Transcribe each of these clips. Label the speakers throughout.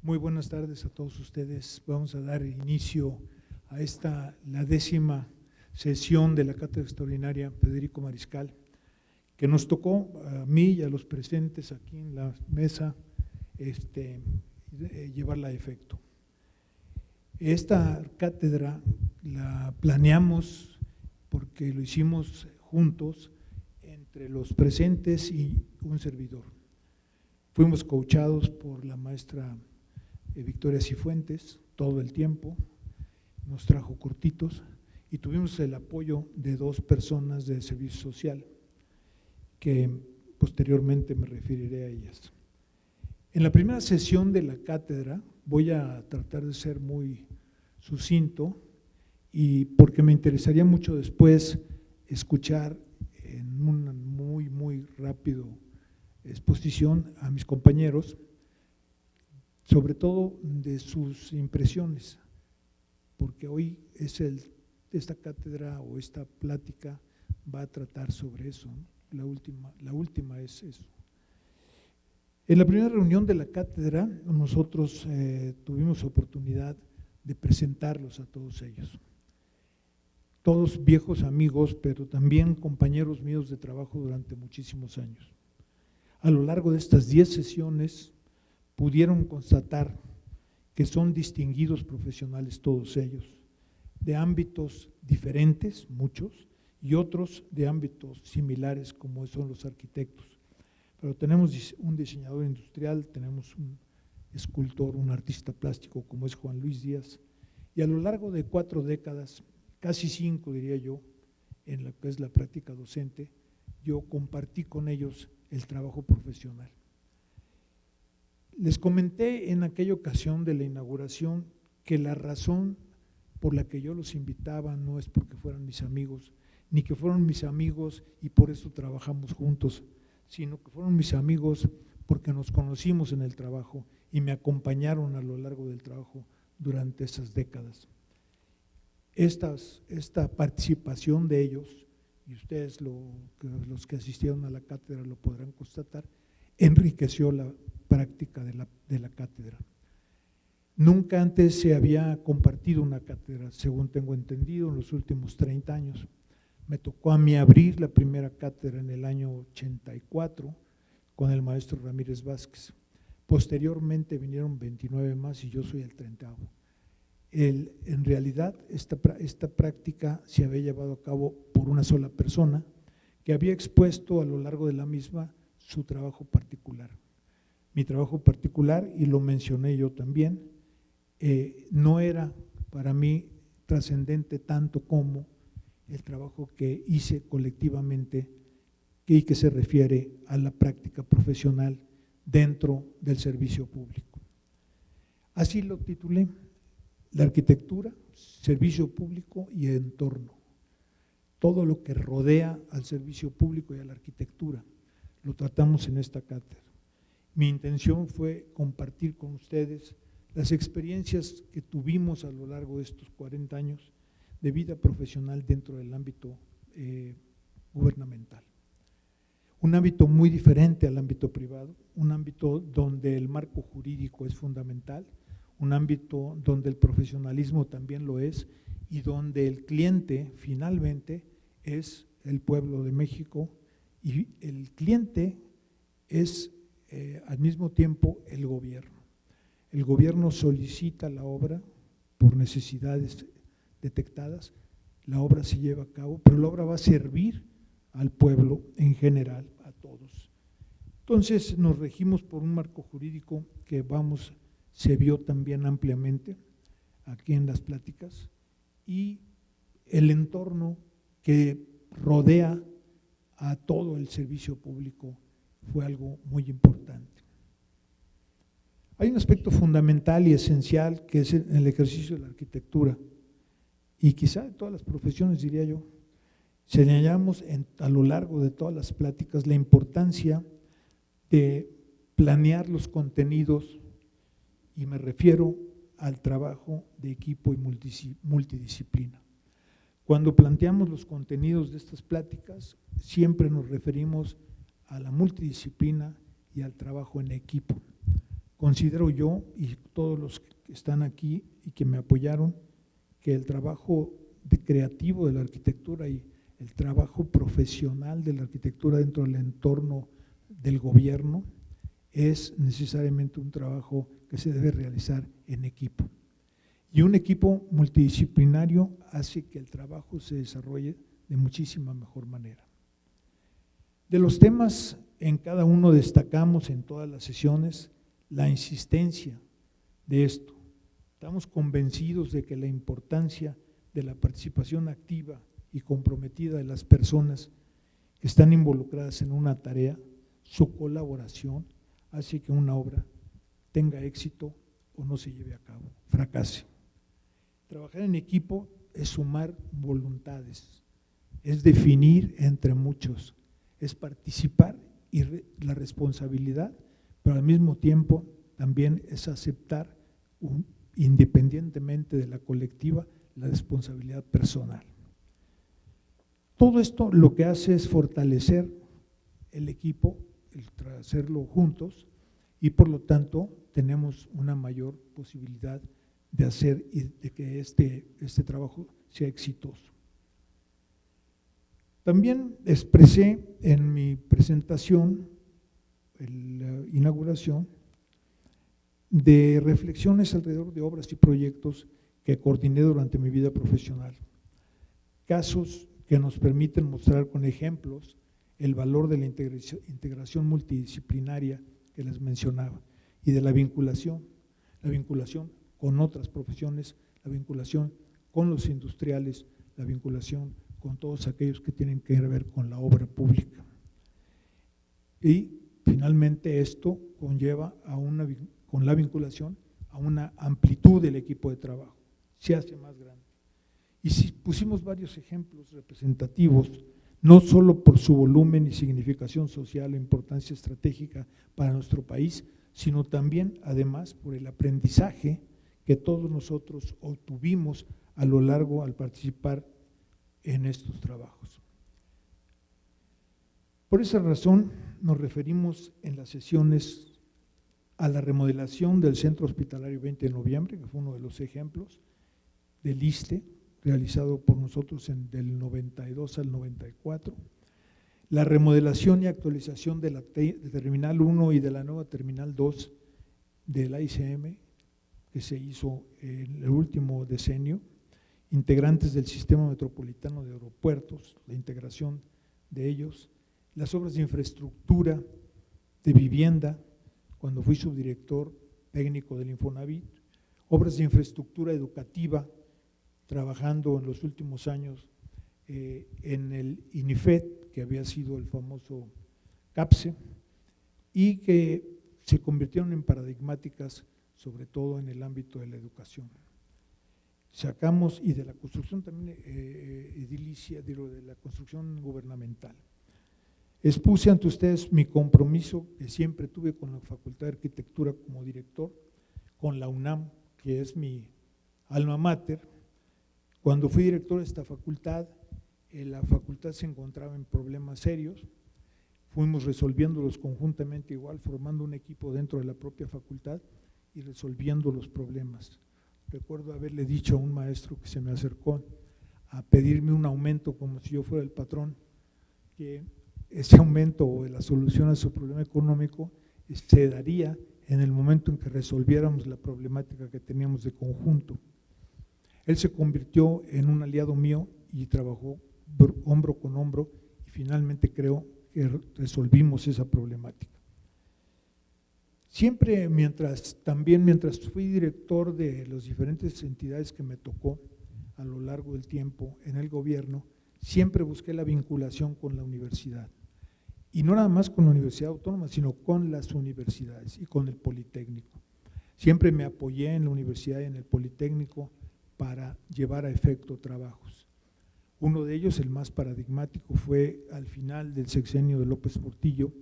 Speaker 1: Muy buenas tardes a todos ustedes. Vamos a dar inicio a la 10ª sesión de la Cátedra Extraordinaria Federico Mariscal, que nos tocó a mí y a los presentes aquí en la mesa llevarla a efecto. Esta cátedra la planeamos porque lo hicimos juntos entre los presentes y un servidor. Fuimos coachados por la maestra Victoria Cifuentes todo el tiempo, nos trajo cortitos y tuvimos el apoyo de 2 personas de servicio social, que posteriormente me referiré a ellas. En la primera sesión de la cátedra voy a tratar de ser muy sucinto y porque me interesaría mucho después escuchar en una muy rápido exposición a mis compañeros, sobre todo de sus impresiones, porque hoy esta cátedra o esta plática va a tratar sobre eso, ¿no? La última es eso. En la primera reunión de la cátedra nosotros tuvimos oportunidad de presentarlos a todos ellos. Todos viejos amigos, pero también compañeros míos de trabajo durante muchísimos años. A lo largo de estas 10 sesiones pudieron constatar que son distinguidos profesionales todos ellos, de ámbitos diferentes, muchos, y otros de ámbitos similares como son los arquitectos. Pero tenemos un diseñador industrial, tenemos un escultor, un artista plástico como es Juan Luis Díaz, y a lo largo de 4 décadas, casi 5 diría yo, en lo que es la práctica docente, yo compartí con ellos el trabajo profesional. Les comenté en aquella ocasión de la inauguración que la razón por la que yo los invitaba no es porque fueran mis amigos, ni que fueron mis amigos y por eso trabajamos juntos, sino que fueron mis amigos porque nos conocimos en el trabajo y me acompañaron a lo largo del trabajo durante esas décadas. Esta participación de ellos, y ustedes los que asistieron a la cátedra lo podrán constatar, enriqueció la práctica de la cátedra. Nunca antes se había compartido una cátedra, según tengo entendido, en los últimos 30 años. Me tocó a mí abrir la primera cátedra en el año 84 con el maestro Ramírez Vázquez. Posteriormente vinieron 29 más y yo soy el 30º. En realidad, esta práctica se había llevado a cabo por una sola persona que había expuesto a lo largo de la misma su trabajo particular. Mi trabajo particular, y lo mencioné yo también, no era para mí trascendente tanto como el trabajo que hice colectivamente y que se refiere a la práctica profesional dentro del servicio público. Así lo titulé: la arquitectura, servicio público y entorno. Todo lo que rodea al servicio público y a la arquitectura lo tratamos en esta cátedra. Mi intención fue compartir con ustedes las experiencias que tuvimos a lo largo de estos 40 años de vida profesional dentro del ámbito gubernamental. Un ámbito muy diferente al ámbito privado, un ámbito donde el marco jurídico es fundamental, un ámbito donde el profesionalismo también lo es y donde el cliente finalmente es el pueblo de México y el cliente es al mismo tiempo el gobierno. El gobierno solicita la obra por necesidades detectadas, la obra se lleva a cabo, pero la obra va a servir al pueblo en general, a todos. Entonces nos regimos por un marco jurídico que se vio también ampliamente aquí en las pláticas, y el entorno que rodea a todo el servicio público fue algo muy importante. Hay un aspecto fundamental y esencial que es el ejercicio de la arquitectura, y quizá de todas las profesiones, diría yo. Señalamos a lo largo de todas las pláticas la importancia de planear los contenidos, y me refiero al trabajo de equipo y multidisciplina. Cuando planteamos los contenidos de estas pláticas, siempre nos referimos a la multidisciplina y al trabajo en equipo. Considero yo, y todos los que están aquí y que me apoyaron, que el trabajo creativo de la arquitectura y el trabajo profesional de la arquitectura dentro del entorno del gobierno es necesariamente un trabajo que se debe realizar en equipo. Y un equipo multidisciplinario hace que el trabajo se desarrolle de muchísima mejor manera. De los temas, en cada uno destacamos en todas las sesiones la insistencia de esto. Estamos convencidos de que la importancia de la participación activa y comprometida de las personas que están involucradas en una tarea, su colaboración hace que una obra tenga éxito o no se lleve a cabo, fracase. Trabajar en equipo es sumar voluntades, es definir entre muchos, es participar y la responsabilidad, pero al mismo tiempo también es aceptar, independientemente de la colectiva, la responsabilidad personal. Todo esto lo que hace es fortalecer el equipo, el hacerlo juntos, y por lo tanto tenemos una mayor posibilidad de hacer y de que este trabajo sea exitoso. También expresé en mi presentación, en la inauguración, de reflexiones alrededor de obras y proyectos que coordiné durante mi vida profesional. Casos que nos permiten mostrar con ejemplos el valor de la integración multidisciplinaria que les mencionaba y de la vinculación con otras profesiones, la vinculación con los industriales, la vinculación con todos aquellos que tienen que ver con la obra pública. Y finalmente esto conlleva con la vinculación a una amplitud del equipo de trabajo, se hace más grande. Y si pusimos varios ejemplos representativos, no solo por su volumen y significación social o importancia estratégica para nuestro país, sino también, además, por el aprendizaje que todos nosotros obtuvimos a lo largo al participar en estos trabajos. Por esa razón nos referimos en las sesiones a la remodelación del Centro Hospitalario 20 de noviembre, que fue uno de los ejemplos del ISSSTE, realizado por nosotros del 92 al 94, la remodelación y actualización de la Terminal 1 y de la nueva Terminal 2 de la ICM, que se hizo en el último decenio, integrantes del Sistema Metropolitano de Aeropuertos, la integración de ellos, las obras de infraestructura, de vivienda, cuando fui subdirector técnico del Infonavit, obras de infraestructura educativa, trabajando en los últimos años en el INIFED, que había sido el famoso CAPSE, y que se convirtieron en paradigmáticas, sobre todo en el ámbito de la educación. Sacamos, y de la construcción también edilicia, de la construcción gubernamental. Expuse ante ustedes mi compromiso que siempre tuve con la Facultad de Arquitectura como director, con la UNAM, que es mi alma mater. Cuando fui director de esta facultad, la facultad se encontraba en problemas serios, fuimos resolviéndolos conjuntamente igual, formando un equipo dentro de la propia facultad y resolviendo los problemas. Recuerdo haberle dicho a un maestro que se me acercó a pedirme un aumento como si yo fuera el patrón, que ese aumento o la solución a su problema económico se daría en el momento en que resolviéramos la problemática que teníamos de conjunto. Él se convirtió en un aliado mío y trabajó hombro con hombro y finalmente creo que resolvimos esa problemática. Siempre mientras fui director de las diferentes entidades que me tocó a lo largo del tiempo en el gobierno, siempre busqué la vinculación con la universidad. Y no nada más con la Universidad Autónoma, sino con las universidades y con el Politécnico. Siempre me apoyé en la universidad y en el Politécnico para llevar a efecto trabajos. Uno de ellos, el más paradigmático, fue al final del sexenio de López Portillo.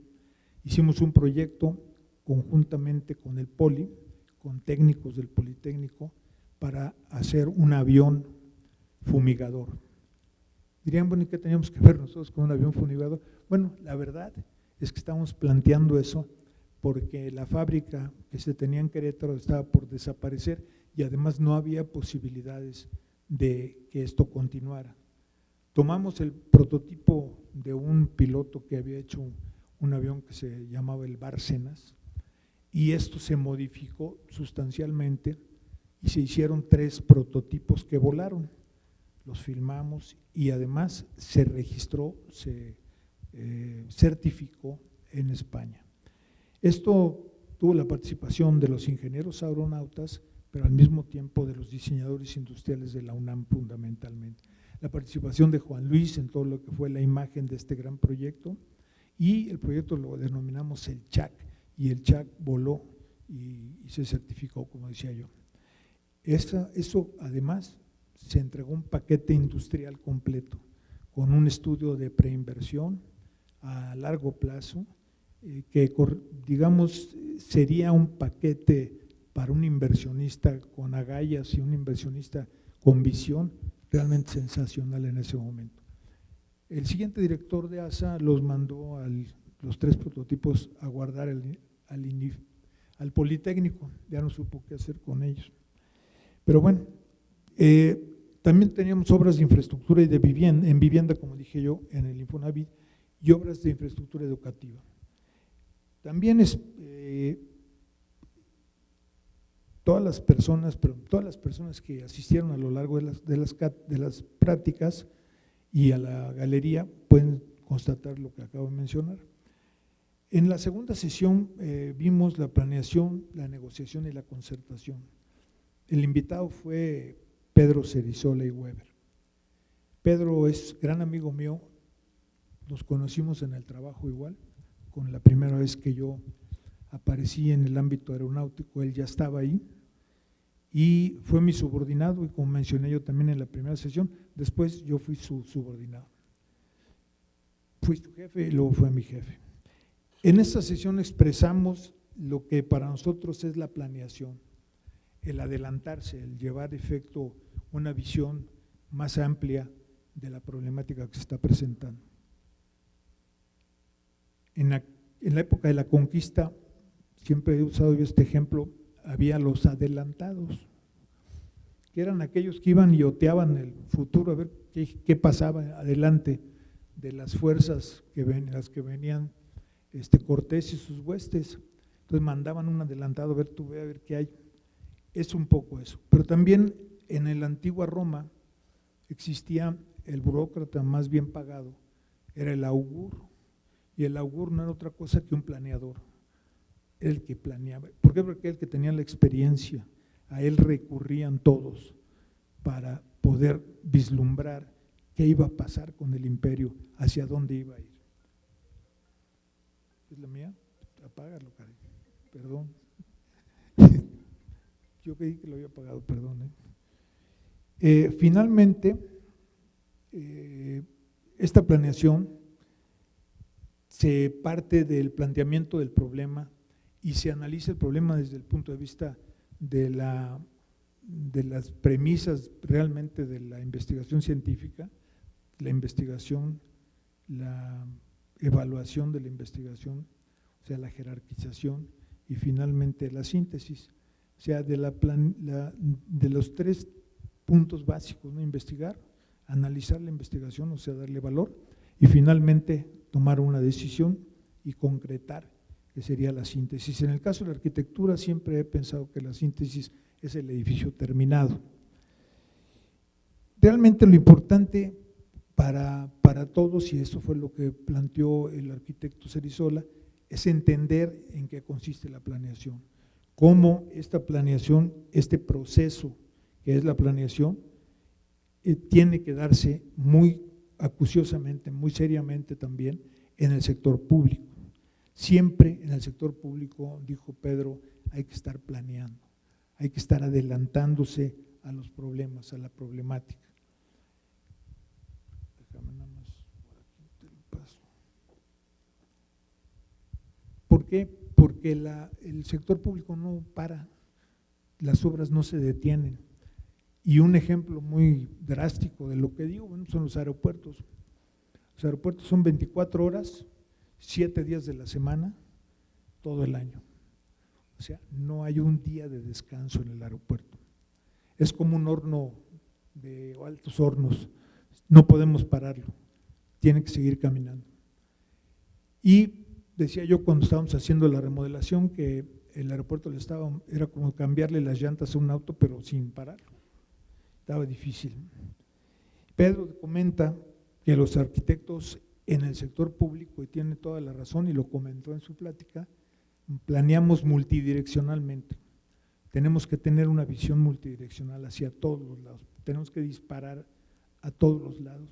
Speaker 1: Hicimos un proyecto conjuntamente con el Poli, con técnicos del Politécnico, para hacer un avión fumigador. Dirían, bueno, ¿y qué teníamos que ver nosotros con un avión fumigador? Bueno, la verdad es que estamos planteando eso porque la fábrica que se tenía en Querétaro estaba por desaparecer y además no había posibilidades de que esto continuara. Tomamos el prototipo de un piloto que había hecho un avión que se llamaba el Bárcenas y esto se modificó sustancialmente y se hicieron 3 prototipos que volaron. Los filmamos y además se registró, se certificó en España. Esto tuvo la participación de los ingenieros aeronautas, pero al mismo tiempo de los diseñadores industriales de la UNAM fundamentalmente. La participación de Juan Luis en todo lo que fue la imagen de este gran proyecto, y el proyecto lo denominamos el CHAC, y el CHAC voló y se certificó, como decía yo. Eso además se entregó un paquete industrial completo, con un estudio de preinversión a largo plazo, que digamos sería un paquete para un inversionista con agallas y un inversionista con visión realmente sensacional en ese momento. El siguiente director de ASA los mandó los 3 prototipos a guardar al Politécnico, ya no supo qué hacer con ellos. Pero bueno, también teníamos obras de infraestructura y en vivienda, como dije yo, en el Infonavit, y obras de infraestructura educativa. También todas las personas que asistieron a lo largo de las prácticas y a la galería pueden constatar lo que acabo de mencionar. En la segunda sesión vimos la planeación, la negociación y la concertación. El invitado fue Pedro Cerizola y Weber. Pedro es gran amigo mío, nos conocimos en el trabajo igual, con la primera vez que yo aparecí en el ámbito aeronáutico, él ya estaba ahí y fue mi subordinado, y como mencioné yo también en la primera sesión, después yo fui su subordinado. Fui su jefe y luego fue mi jefe. En esta sesión expresamos lo que para nosotros es la planeación, el adelantarse, el llevar a efecto una visión más amplia de la problemática que se está presentando. En la época de la conquista, siempre he usado yo este ejemplo, había los adelantados, que eran aquellos que iban y oteaban el futuro a ver qué pasaba adelante de las fuerzas las que venían Cortés y sus huestes. Entonces mandaban un adelantado, a ver, tú ve a ver qué hay. Es un poco eso. Pero también en la antigua Roma existía el burócrata más bien pagado, era el augur, y el augur no era otra cosa que un planeador, era el que planeaba. ¿Por qué? Porque era el que tenía la experiencia, a él recurrían todos para poder vislumbrar qué iba a pasar con el imperio, hacia dónde iba a ir. ¿Es la mía? Apágalo, cariño. Perdón. Yo creí que lo había apagado, perdón. Finalmente, esta planeación se parte del planteamiento del problema y se analiza el problema desde el punto de vista de las premisas realmente de la investigación científica, la investigación, la evaluación de la investigación, o sea, la jerarquización y finalmente la síntesis, o sea, de los 3 puntos básicos, ¿no? Investigar, analizar la investigación, o sea, darle valor, y finalmente tomar una decisión y concretar, que sería la síntesis. En el caso de la arquitectura siempre he pensado que la síntesis es el edificio terminado. Realmente lo importante para todos, y eso fue lo que planteó el arquitecto Cerizola, es entender en qué consiste la planeación, cómo esta planeación, este proceso que es la planeación, tiene que darse muy acuciosamente, muy seriamente también en el sector público. Siempre en el sector público, dijo Pedro, hay que estar planeando, hay que estar adelantándose a los problemas, a la problemática. Déjame nada más, por aquí te lo paso. ¿Por qué? Porque el sector público no para, las obras no se detienen. Y un ejemplo muy drástico de lo que digo, bueno, son los aeropuertos. Los aeropuertos son 24 horas, 7 días de la semana, todo el año. O sea, no hay un día de descanso en el aeropuerto. Es como un horno de altos hornos, no podemos pararlo, tiene que seguir caminando. Y decía yo cuando estábamos haciendo la remodelación que el aeropuerto era como cambiarle las llantas a un auto, pero sin pararlo. Estaba difícil. Pedro comenta que los arquitectos en el sector público, y tiene toda la razón y lo comentó en su plática, planeamos multidireccionalmente. Tenemos que tener una visión multidireccional hacia todos los lados. Tenemos que disparar a todos los lados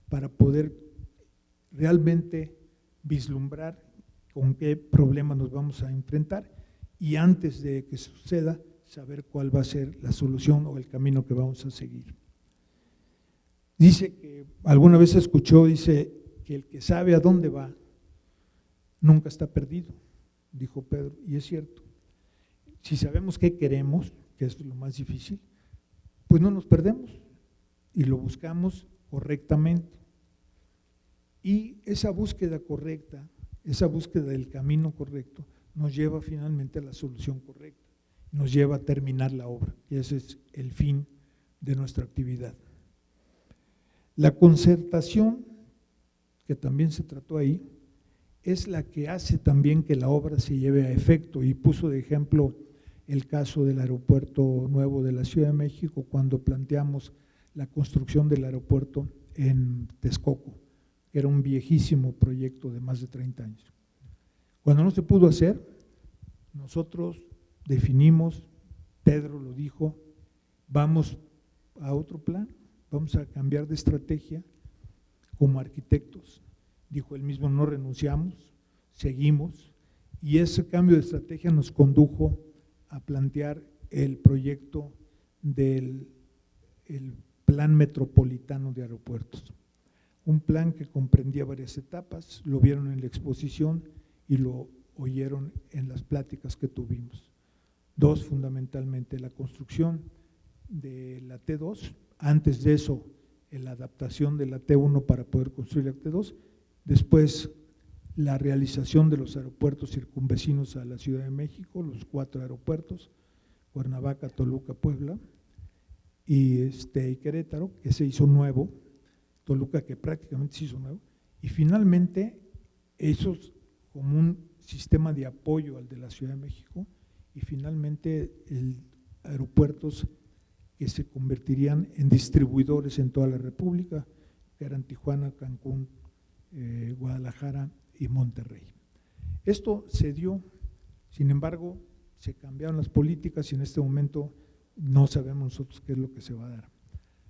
Speaker 1: para poder realmente vislumbrar con qué problema nos vamos a enfrentar y antes de que suceda, saber cuál va a ser la solución o el camino que vamos a seguir. Dice que alguna vez escuchó, dice que el que sabe a dónde va nunca está perdido, dijo Pedro, y es cierto. Si sabemos qué queremos, que es lo más difícil, pues no nos perdemos y lo buscamos correctamente. Y esa búsqueda correcta, esa búsqueda del camino correcto, nos lleva finalmente a la solución correcta, nos lleva a terminar la obra, y ese es el fin de nuestra actividad. La concertación, que también se trató ahí, es la que hace también que la obra se lleve a efecto, y puso de ejemplo el caso del aeropuerto nuevo de la Ciudad de México, cuando planteamos la construcción del aeropuerto en Texcoco, que era un viejísimo proyecto de más de 30 años. Cuando no se pudo hacer, nosotros definimos, Pedro lo dijo, vamos a otro plan, vamos a cambiar de estrategia como arquitectos. Dijo él mismo, no renunciamos, seguimos, y ese cambio de estrategia nos condujo a plantear el proyecto del Plan Metropolitano de Aeropuertos. Un plan que comprendía varias etapas, lo vieron en la exposición y lo oyeron en las pláticas que tuvimos. Dos, fundamentalmente, la construcción de la T2, antes de eso, la adaptación de la T1 para poder construir la T2, después la realización de los aeropuertos circunvecinos a la Ciudad de México, los 4 aeropuertos, Cuernavaca, Toluca, Puebla y Querétaro, que se hizo nuevo, Toluca que prácticamente se hizo nuevo, y finalmente esos como un sistema de apoyo al de la Ciudad de México, y finalmente aeropuertos que se convertirían en distribuidores en toda la República, que eran Tijuana, Cancún, Guadalajara y Monterrey. Esto se dio, sin embargo, se cambiaron las políticas y en este momento no sabemos nosotros qué es lo que se va a dar.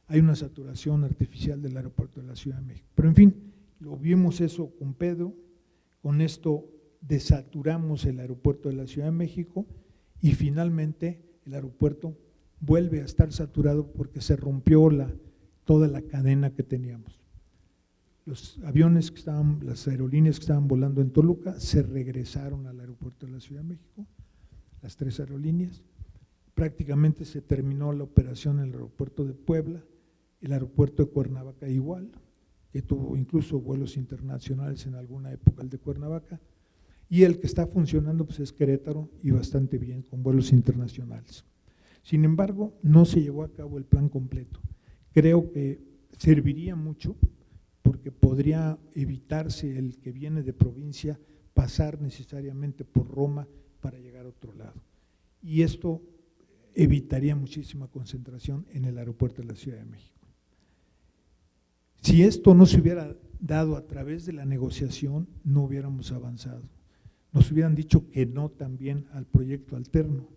Speaker 1: Hay una saturación artificial del aeropuerto de la Ciudad de México. Pero en fin, lo vimos eso con Pedro, con esto desaturamos el aeropuerto de la Ciudad de México y finalmente el aeropuerto vuelve a estar saturado porque se rompió toda la cadena que teníamos. Los aviones que estaban, las aerolíneas que estaban volando en Toluca se regresaron al aeropuerto de la Ciudad de México, las 3 aerolíneas. Prácticamente se terminó la operación en el aeropuerto de Puebla, el aeropuerto de Cuernavaca igual, que tuvo incluso vuelos internacionales en alguna época, el de Cuernavaca, y el que está funcionando pues es Querétaro y bastante bien con vuelos internacionales. Sin embargo, no se llevó a cabo el plan completo. Creo que serviría mucho porque podría evitarse el que viene de provincia pasar necesariamente por Roma para llegar a otro lado. Y esto evitaría muchísima concentración en el aeropuerto de la Ciudad de México. Si esto no se hubiera dado a través de la negociación, no hubiéramos avanzado. Nos hubieran dicho que no también al proyecto alterno,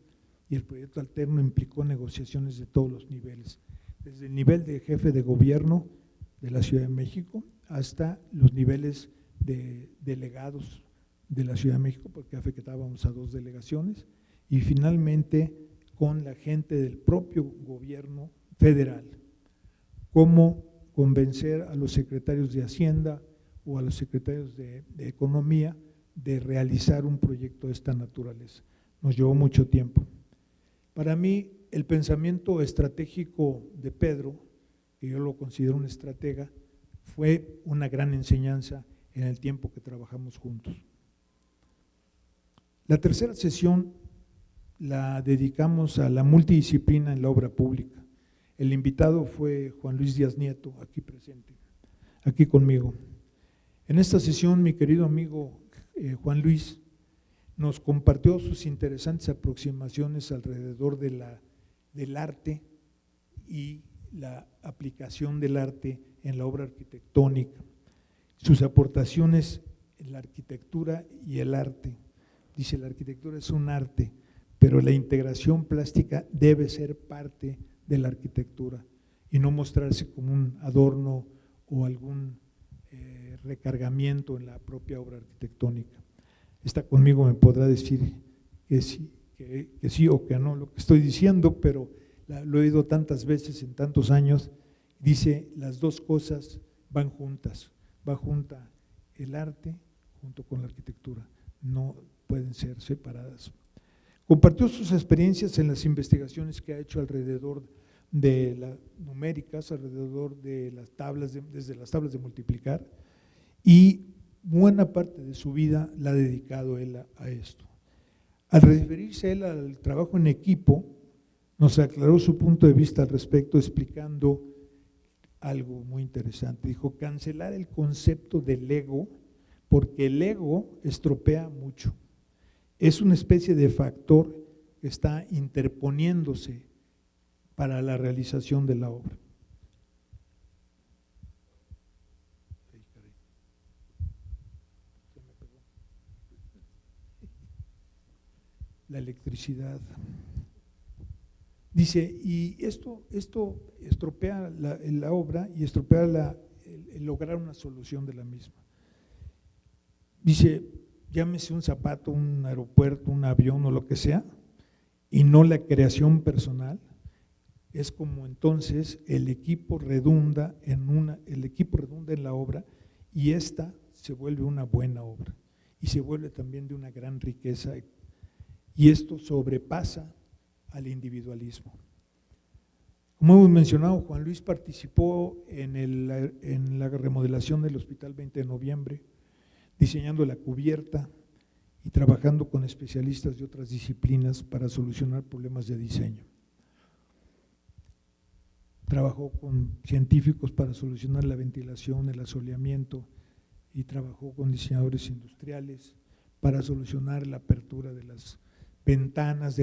Speaker 1: y el proyecto alterno implicó negociaciones de todos los niveles, desde el nivel de jefe de gobierno de la Ciudad de México hasta los niveles de delegados de la Ciudad de México, porque afectábamos a 2 delegaciones, y finalmente con la gente del propio gobierno federal, cómo convencer a los secretarios de Hacienda o a los secretarios de Economía de realizar un proyecto de esta naturaleza. Nos llevó mucho tiempo. Para mí, el pensamiento estratégico de Pedro, que yo lo considero un estratega, fue una gran enseñanza en el tiempo que trabajamos juntos. La tercera sesión la dedicamos a la multidisciplina en la obra pública. El invitado fue Juan Luis Díaz Nieto, aquí presente, aquí conmigo. En esta sesión, mi querido amigo Juan Luis nos compartió sus interesantes aproximaciones alrededor del arte y la aplicación del arte en la obra arquitectónica, sus aportaciones en la arquitectura y el arte. Dice, la arquitectura es un arte, pero la integración plástica debe ser parte de la arquitectura y no mostrarse como un adorno o algún recargamiento en la propia obra arquitectónica. Está conmigo, me podrá decir que sí o que no lo que estoy diciendo, pero lo he oído tantas veces en tantos años. Dice, las dos cosas van juntas, va junta el arte junto con la arquitectura, no pueden ser separadas. Compartió sus experiencias en las investigaciones que ha hecho alrededor de las numéricas, alrededor de las tablas, desde las tablas de multiplicar, y buena parte de su vida la ha dedicado él a esto. Al referirse él al trabajo en equipo, nos aclaró su punto de vista al respecto, explicando algo muy interesante. Dijo, cancelar el concepto del ego, porque el ego estropea mucho. Es una especie de factor que está interponiéndose para la realización de la obra. La electricidad. Dice, y esto estropea la obra y estropea el lograr una solución de la misma. Dice, llámese un zapato, un aeropuerto, un avión o lo que sea, y no la creación personal, es como entonces el equipo redunda en la obra y esta se vuelve una buena obra y se vuelve también de una gran riqueza, y esto sobrepasa al individualismo. Como hemos mencionado, Juan Luis participó en la remodelación del Hospital 20 de Noviembre, diseñando la cubierta y trabajando con especialistas de otras disciplinas para solucionar problemas de diseño. Trabajó con científicos para solucionar la ventilación, el asoleamiento, y trabajó con diseñadores industriales para solucionar la apertura de las ventanas,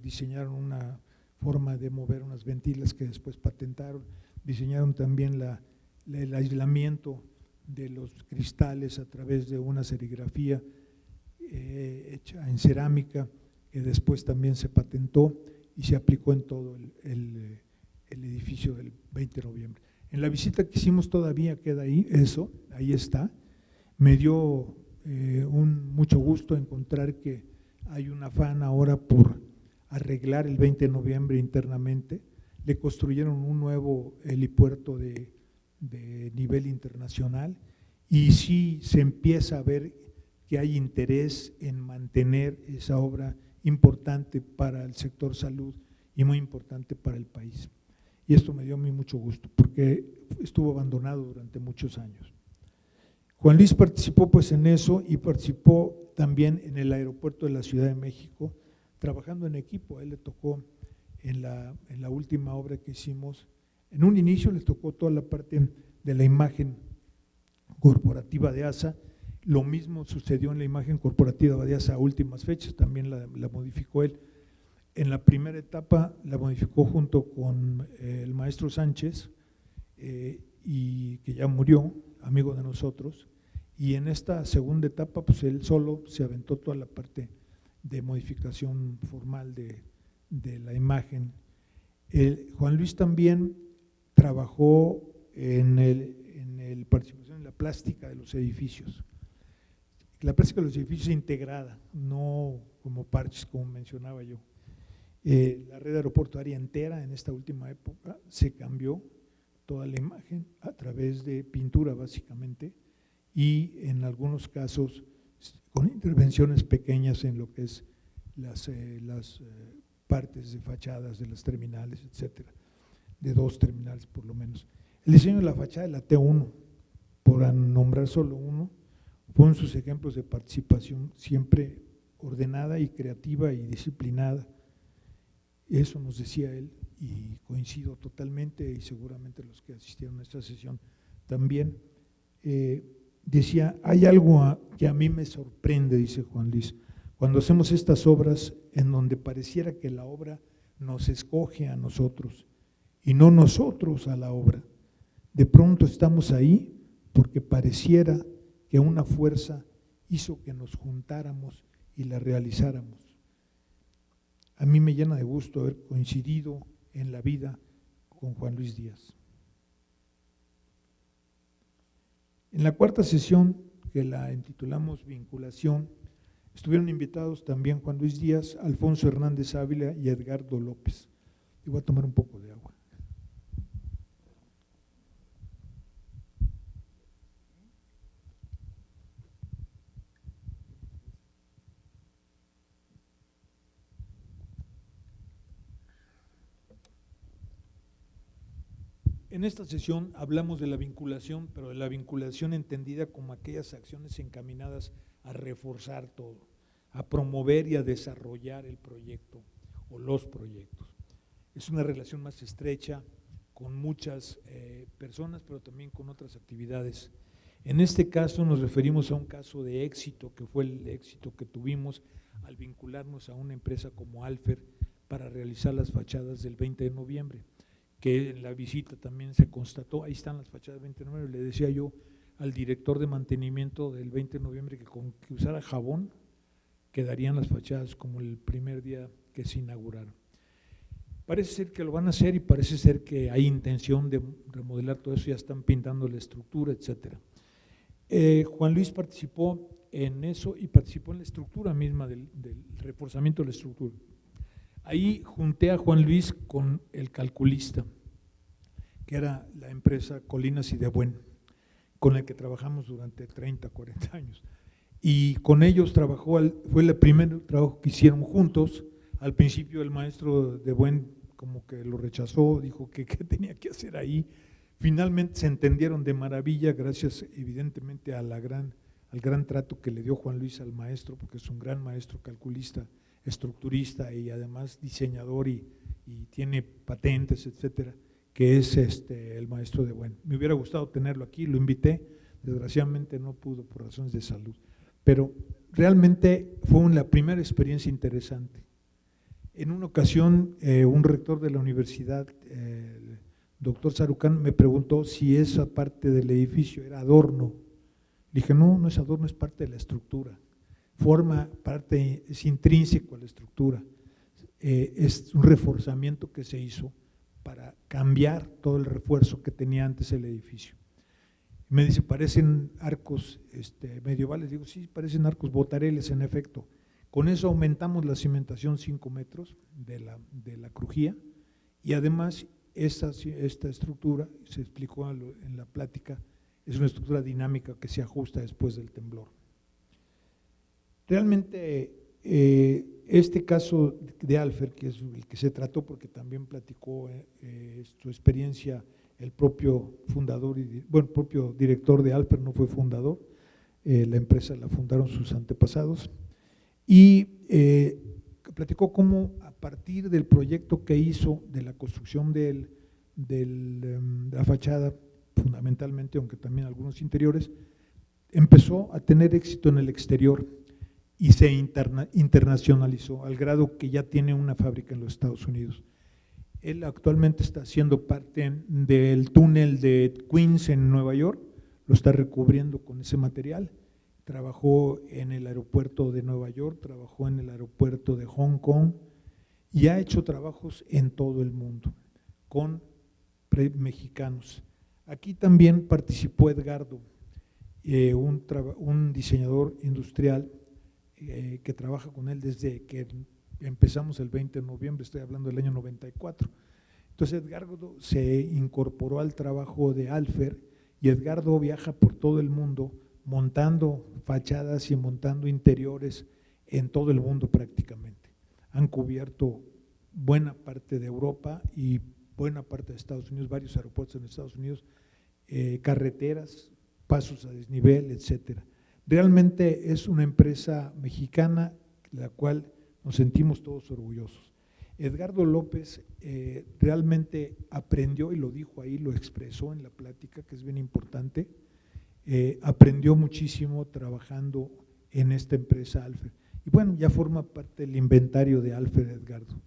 Speaker 1: diseñaron una forma de mover unas ventilas que después patentaron, diseñaron también el aislamiento de los cristales a través de una serigrafía hecha en cerámica, que después también se patentó y se aplicó en todo el edificio del 20 de noviembre. En la visita que hicimos todavía queda ahí, ahí está. Me dio mucho gusto encontrar que hay un afán ahora por arreglar el 20 de noviembre internamente. Le construyeron un nuevo helipuerto de nivel internacional y sí se empieza a ver que hay interés en mantener esa obra importante para el sector salud y muy importante para el país. Y esto me dio a mí mucho gusto porque estuvo abandonado durante muchos años. Juan Luis participó pues en eso y participó también en el aeropuerto de la Ciudad de México, trabajando en equipo. A él le tocó en la última obra que hicimos, en un inicio le tocó toda la parte de la imagen corporativa de ASA. Lo mismo sucedió en la imagen corporativa de ASA a últimas fechas, también la modificó él. En la primera etapa la modificó junto con el maestro Sánchez, y que ya murió, amigo de nosotros, y en esta segunda etapa pues él solo se aventó toda la parte de modificación formal de la imagen. Juan Luis también trabajó en participación en la plástica de los edificios. La plástica de los edificios integrada, no como parches, como mencionaba yo. La red aeroportuaria entera en esta última época se cambió toda la imagen a través de pintura básicamente, y en algunos casos con intervenciones pequeñas en lo que es las partes de fachadas de las terminales, etcétera, de 2 terminales por lo menos. El diseño de la fachada de la T1, por nombrar solo uno, fueron sus ejemplos de participación siempre ordenada y creativa y disciplinada. Eso nos decía él, y coincido totalmente, y seguramente los que asistieron a esta sesión también. Decía, hay algo que a mí me sorprende, dice Juan Luis, cuando hacemos estas obras en donde pareciera que la obra nos escoge a nosotros y no nosotros a la obra. De pronto estamos ahí porque pareciera que una fuerza hizo que nos juntáramos y la realizáramos. A mí me llena de gusto haber coincidido en la vida con Juan Luis Díaz. En la cuarta sesión, que la intitulamos Vinculación, estuvieron invitados también Juan Luis Díaz, Alfonso Hernández Ávila y Edgardo López. Y voy a tomar un poco de agua. En esta sesión hablamos de la vinculación, pero de la vinculación entendida como aquellas acciones encaminadas a reforzar todo, a promover y a desarrollar el proyecto o los proyectos. Es una relación más estrecha con muchas personas, pero también con otras actividades. En este caso nos referimos a un caso de éxito, que fue el éxito que tuvimos al vincularnos a una empresa como Alfer para realizar las fachadas del 20 de noviembre. Que en la visita también se constató, ahí están las fachadas del 20 de noviembre, le decía yo al director de mantenimiento del 20 de noviembre que con que usara jabón quedarían las fachadas como el primer día que se inauguraron. Parece ser que lo van a hacer y parece ser que hay intención de remodelar todo eso, ya están pintando la estructura, etcétera. Juan Luis participó en eso y participó en la estructura misma del reforzamiento de la estructura. Ahí junté a Juan Luis con el calculista, que era la empresa Colinas y de Buen, con el que trabajamos durante 30, 40 años. Y con ellos trabajó, fue el primer trabajo que hicieron juntos. Al principio el maestro de Buen como que lo rechazó, dijo que qué tenía que hacer ahí. Finalmente se entendieron de maravilla, gracias evidentemente al gran trato que le dio Juan Luis al maestro, porque es un gran maestro calculista, estructurista y además diseñador y tiene patentes, etcétera, que es el maestro de Buen. Me hubiera gustado tenerlo aquí, lo invité, desgraciadamente no pudo por razones de salud, pero realmente fue la primera experiencia interesante. En una ocasión, un rector de la universidad, el doctor Sarucán, me preguntó si esa parte del edificio era adorno. Le dije, no, no es adorno, es parte de la estructura. Forma parte, es intrínseco a la estructura, es un reforzamiento que se hizo para cambiar todo el refuerzo que tenía antes el edificio. Me dice, parecen arcos medievales, digo, sí, parecen arcos botareles en efecto. Con eso aumentamos la cimentación 5 metros de la crujía y además esta estructura, se explicó en la plática, es una estructura dinámica que se ajusta después del temblor. Realmente este caso de Alfer, que es el que se trató porque también platicó su experiencia el propio fundador, el propio director de Alfer no fue fundador, la empresa la fundaron sus antepasados, y platicó cómo a partir del proyecto que hizo de la construcción de la fachada, fundamentalmente, aunque también algunos interiores, empezó a tener éxito en el exterior y se internacionalizó al grado que ya tiene una fábrica en los Estados Unidos. Él actualmente está siendo parte del túnel de Queens en Nueva York, lo está recubriendo con ese material. Trabajó en el aeropuerto de Nueva York, trabajó en el aeropuerto de Hong Kong y ha hecho trabajos en todo el mundo con mexicanos. Aquí también participó Edgardo, un diseñador industrial que trabaja con él desde que empezamos el 20 de noviembre, estoy hablando del año 94. Entonces Edgardo se incorporó al trabajo de Alfer y Edgardo viaja por todo el mundo montando fachadas y montando interiores en todo el mundo prácticamente. Han cubierto buena parte de Europa y buena parte de Estados Unidos, varios aeropuertos en Estados Unidos, carreteras, pasos a desnivel, etcétera. Realmente es una empresa mexicana de la cual nos sentimos todos orgullosos. Edgardo López realmente aprendió, y lo dijo ahí, lo expresó en la plática, que es bien importante, aprendió muchísimo trabajando en esta empresa Alfer. Y bueno, ya forma parte del inventario de Alfer Edgardo.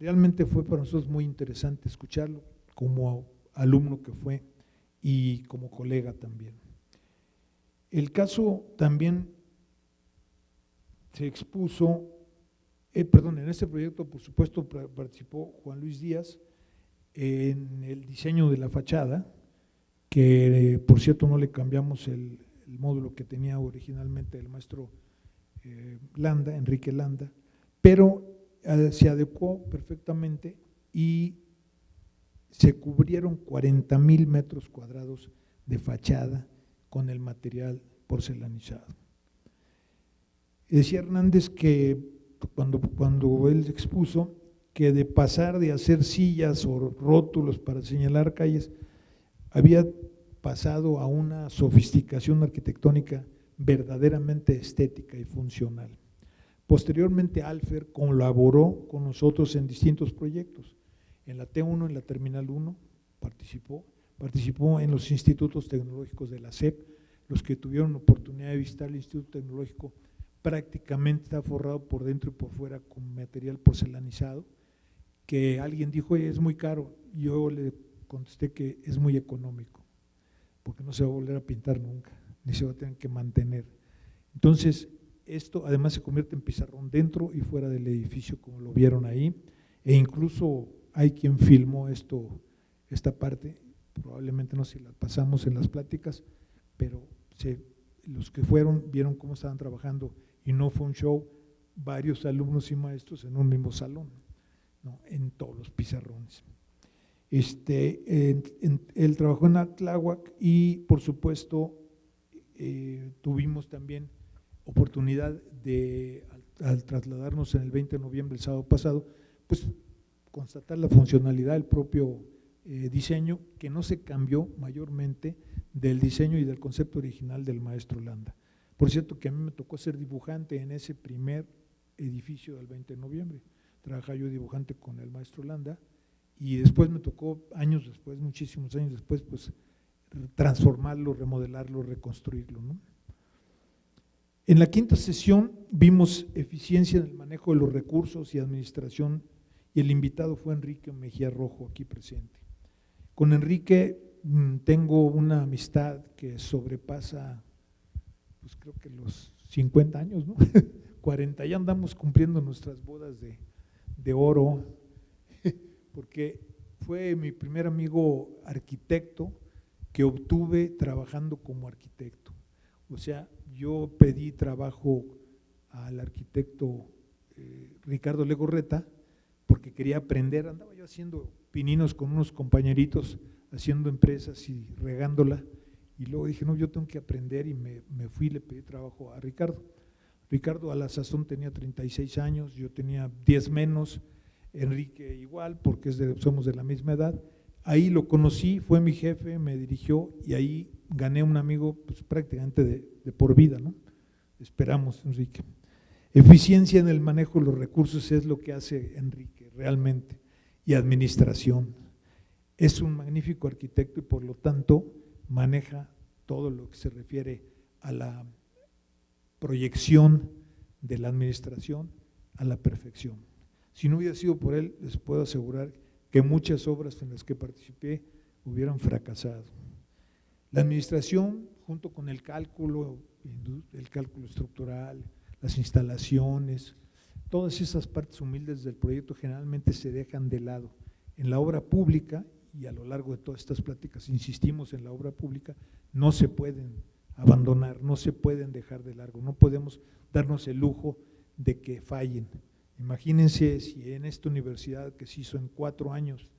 Speaker 1: Realmente fue para nosotros muy interesante escucharlo como alumno que fue y como colega también. El caso también se expuso, en este proyecto por supuesto participó Juan Luis Díaz en el diseño de la fachada, que por cierto no le cambiamos el módulo que tenía originalmente el maestro Landa, Enrique Landa, pero se adecuó perfectamente y se cubrieron 40,000 metros cuadrados de fachada con el material porcelanizado. Decía Hernández que cuando él expuso que de pasar de hacer sillas o rótulos para señalar calles, había pasado a una sofisticación arquitectónica verdaderamente estética y funcional. Posteriormente Alfer colaboró con nosotros en distintos proyectos. En la T1, en la Terminal 1 participó en los institutos tecnológicos de la SEP. Los que tuvieron oportunidad de visitar el Instituto Tecnológico prácticamente está forrado por dentro y por fuera con material porcelanizado, que alguien dijo, oye, es muy caro. Yo le contesté que es muy económico, porque no se va a volver a pintar nunca, ni se va a tener que mantener. Entonces, esto además se convierte en pizarrón dentro y fuera del edificio, como lo vieron ahí, e incluso hay quien filmó esta parte, probablemente no sé si la pasamos en las pláticas, pero los que fueron vieron cómo estaban trabajando y no fue un show, varios alumnos y maestros en un mismo salón, ¿no? En todos los pizarrones. Él trabajó en Tláhuac y por supuesto tuvimos también oportunidad de, al trasladarnos en el 20 de noviembre, el sábado pasado, pues constatar la funcionalidad del propio diseño, que no se cambió mayormente del diseño y del concepto original del maestro Landa. Por cierto que a mí me tocó ser dibujante en ese primer edificio del 20 de noviembre, trabajaba yo dibujante con el maestro Landa y después me tocó años después, muchísimos años después, pues transformarlo, remodelarlo, reconstruirlo, ¿no? En la quinta sesión vimos eficiencia en el manejo de los recursos y administración y el invitado fue Enrique Mejía Rojo, aquí presente. Con Enrique tengo una amistad que sobrepasa, pues creo que los 50 años, ¿no? 40, ya andamos cumpliendo nuestras bodas de oro, porque fue mi primer amigo arquitecto que obtuve trabajando como arquitecto. O sea, yo pedí trabajo al arquitecto Ricardo Legorreta porque quería aprender, andaba yo haciendo pininos con unos compañeritos, haciendo empresas y regándola, y luego dije, no, yo tengo que aprender y me fui y le pedí trabajo a Ricardo. Ricardo a la sazón tenía 36 años, yo tenía 10 menos, Enrique igual, porque somos de la misma edad. Ahí lo conocí, fue mi jefe, me dirigió y ahí gané un amigo pues, prácticamente de por vida, ¿no? Esperamos, Enrique. Eficiencia en el manejo de los recursos es lo que hace Enrique realmente, y administración. Es un magnífico arquitecto y por lo tanto maneja todo lo que se refiere a la proyección de la administración a la perfección. Si no hubiera sido por él, les puedo asegurar que muchas obras en las que participé hubieran fracasado. La administración, junto con el cálculo estructural, las instalaciones, todas esas partes humildes del proyecto generalmente se dejan de lado. En la obra pública, y a lo largo de todas estas pláticas insistimos en la obra pública, no se pueden abandonar, no se pueden dejar de largo, no podemos darnos el lujo de que fallen. Imagínense si en esta universidad que se hizo en 4 años,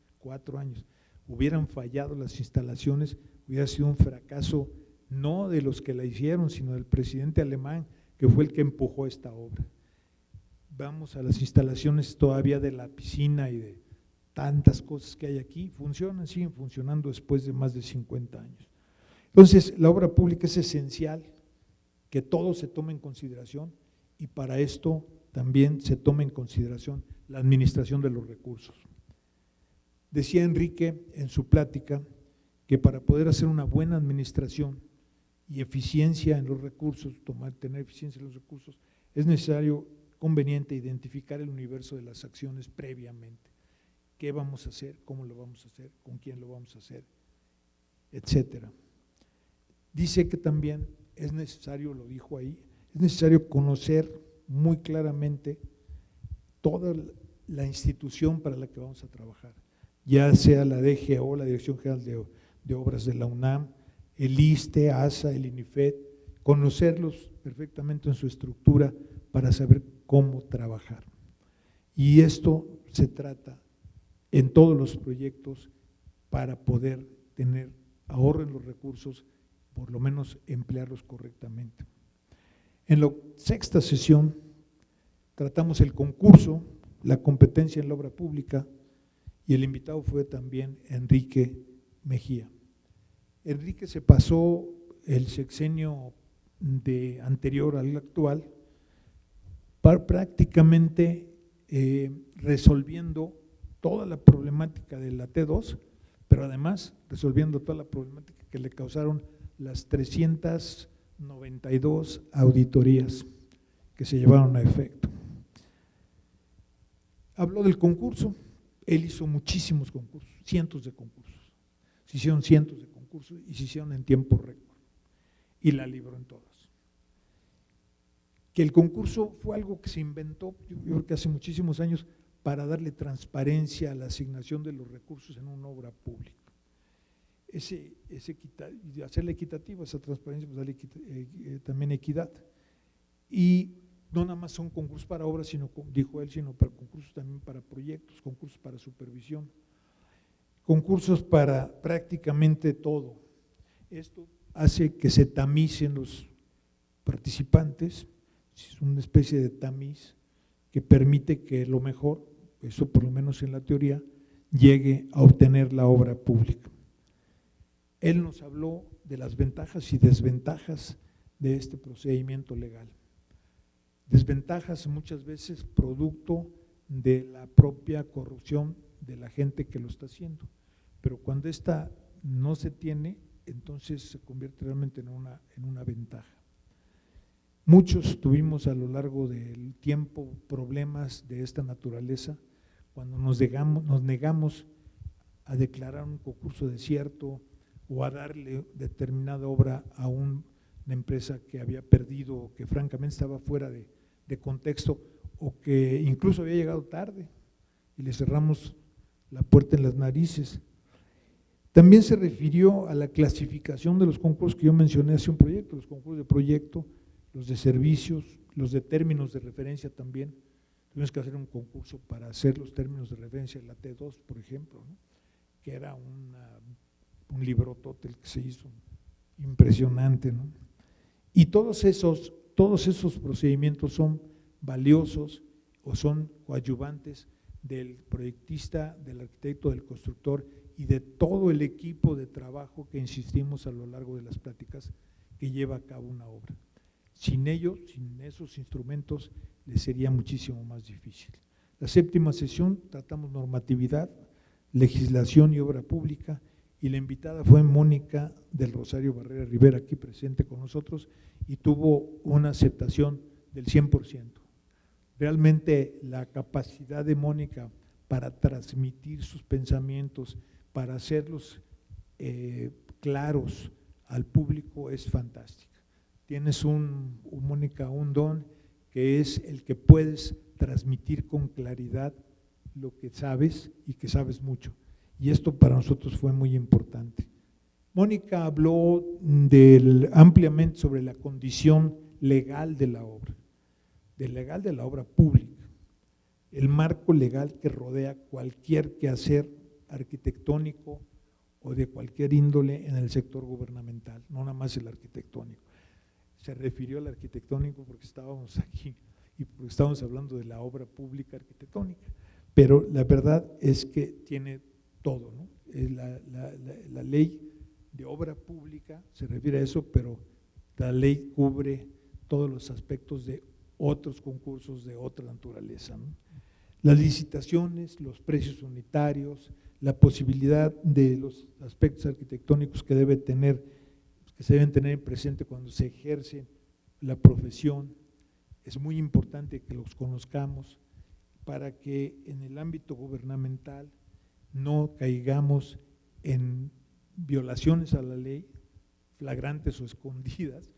Speaker 1: hubieran fallado las instalaciones, hubiera sido un fracaso no de los que la hicieron, sino del presidente alemán, que fue el que empujó esta obra. Vamos a las instalaciones todavía de la piscina y de tantas cosas que hay aquí, funcionan, siguen funcionando después de más de 50 años. Entonces, la obra pública es esencial que todo se tome en consideración y para esto también se tome en consideración la administración de los recursos. Decía Enrique en su plática que para poder hacer una buena administración y eficiencia en los recursos, tener eficiencia en los recursos, es necesario, conveniente, identificar el universo de las acciones previamente. ¿Qué vamos a hacer? ¿Cómo lo vamos a hacer? ¿Con quién lo vamos a hacer? Etcétera. Dice que también es necesario, lo dijo ahí, es necesario conocer muy claramente toda la institución para la que vamos a trabajar, ya sea la DGO, la Dirección General de Obras de la UNAM, el ISSSTE, ASA, el INIFED, conocerlos perfectamente en su estructura para saber cómo trabajar. Y esto se trata en todos los proyectos para poder tener ahorro en los recursos, por lo menos emplearlos correctamente. En la sexta sesión tratamos el concurso, la competencia en la obra pública, y el invitado fue también Enrique Mejía. Enrique se pasó el sexenio anterior al actual prácticamente resolviendo toda la problemática de la T2, pero además resolviendo toda la problemática que le causaron las 392 auditorías que se llevaron a efecto. Habló del concurso, él hizo muchísimos concursos, cientos de concursos, se hicieron cientos de concursos y se hicieron en tiempo récord y la libró en todas. Que el concurso fue algo que se inventó, yo creo que hace muchísimos años, para darle transparencia a la asignación de los recursos en una obra pública. Hacerle equitativa esa transparencia, pues darle también equidad. Y no nada más son concursos para obras, sino, dijo él, sino para concursos también para proyectos, concursos para supervisión, concursos para prácticamente todo. Esto hace que se tamicen los participantes, es una especie de tamiz que permite que lo mejor, eso por lo menos en la teoría, llegue a obtener la obra pública. Él nos habló de las ventajas y desventajas de este procedimiento legal. Desventajas muchas veces producto de la propia corrupción de la gente que lo está haciendo, pero cuando esta no se tiene, entonces se convierte realmente en una ventaja. Muchos tuvimos a lo largo del tiempo problemas de esta naturaleza cuando nos negamos a declarar un concurso desierto o a darle determinada obra a una empresa que había perdido o que francamente estaba fuera de contexto o que incluso había llegado tarde y le cerramos la puerta en las narices. También se refirió a la clasificación de los concursos que yo mencioné hace un proyecto, los concursos de proyecto, los de servicios, los de términos de referencia también. Tuvimos que hacer un concurso para hacer los términos de referencia de la T2, por ejemplo, ¿no? Que era un librotote que se hizo, impresionante, ¿no? Y todos esos procedimientos son valiosos o son coadyuvantes del proyectista, del arquitecto, del constructor y de todo el equipo de trabajo que insistimos a lo largo de las pláticas que lleva a cabo una obra. Sin ellos, sin esos instrumentos, les sería muchísimo más difícil. La séptima sesión tratamos normatividad, legislación y obra pública, y la invitada fue Mónica del Rosario Barrera Rivera, aquí presente con nosotros, y tuvo una aceptación del 100%. Realmente la capacidad de Mónica para transmitir sus pensamientos, para hacerlos claros al público es fantástica. Tienes Mónica, un don que es el que puedes transmitir con claridad lo que sabes y que sabes mucho. Y esto para nosotros fue muy importante. Mónica habló ampliamente sobre la condición legal de la obra, pública, el marco legal que rodea cualquier quehacer arquitectónico o de cualquier índole en el sector gubernamental, no nada más el arquitectónico. Se refirió al arquitectónico porque estábamos aquí y porque estábamos hablando de la obra pública arquitectónica, pero la verdad es que tiene todo, ¿no? La ley de obra pública se refiere a eso, pero la ley cubre todos los aspectos de otros concursos de otra naturaleza, ¿no? Las licitaciones, los precios unitarios, la posibilidad de los aspectos arquitectónicos que se deben tener presente cuando se ejerce la profesión. Es muy importante que los conozcamos para que en el ámbito gubernamental no caigamos en violaciones a la ley, flagrantes o escondidas,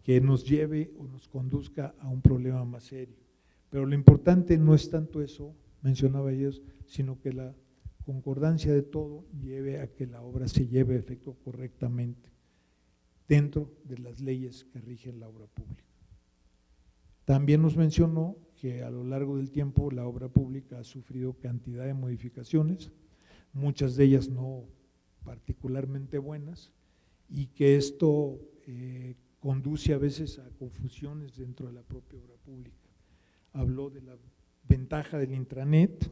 Speaker 1: que nos lleve o nos conduzca a un problema más serio. Pero lo importante no es tanto eso, mencionaba ellos, sino que la concordancia de todo lleve a que la obra se lleve a efecto correctamente dentro de las leyes que rigen la obra pública. También nos mencionó que a lo largo del tiempo la obra pública ha sufrido cantidad de modificaciones, muchas de ellas no particularmente buenas, y que esto conduce a veces a confusiones dentro de la propia obra pública. Habló de la ventaja del intranet,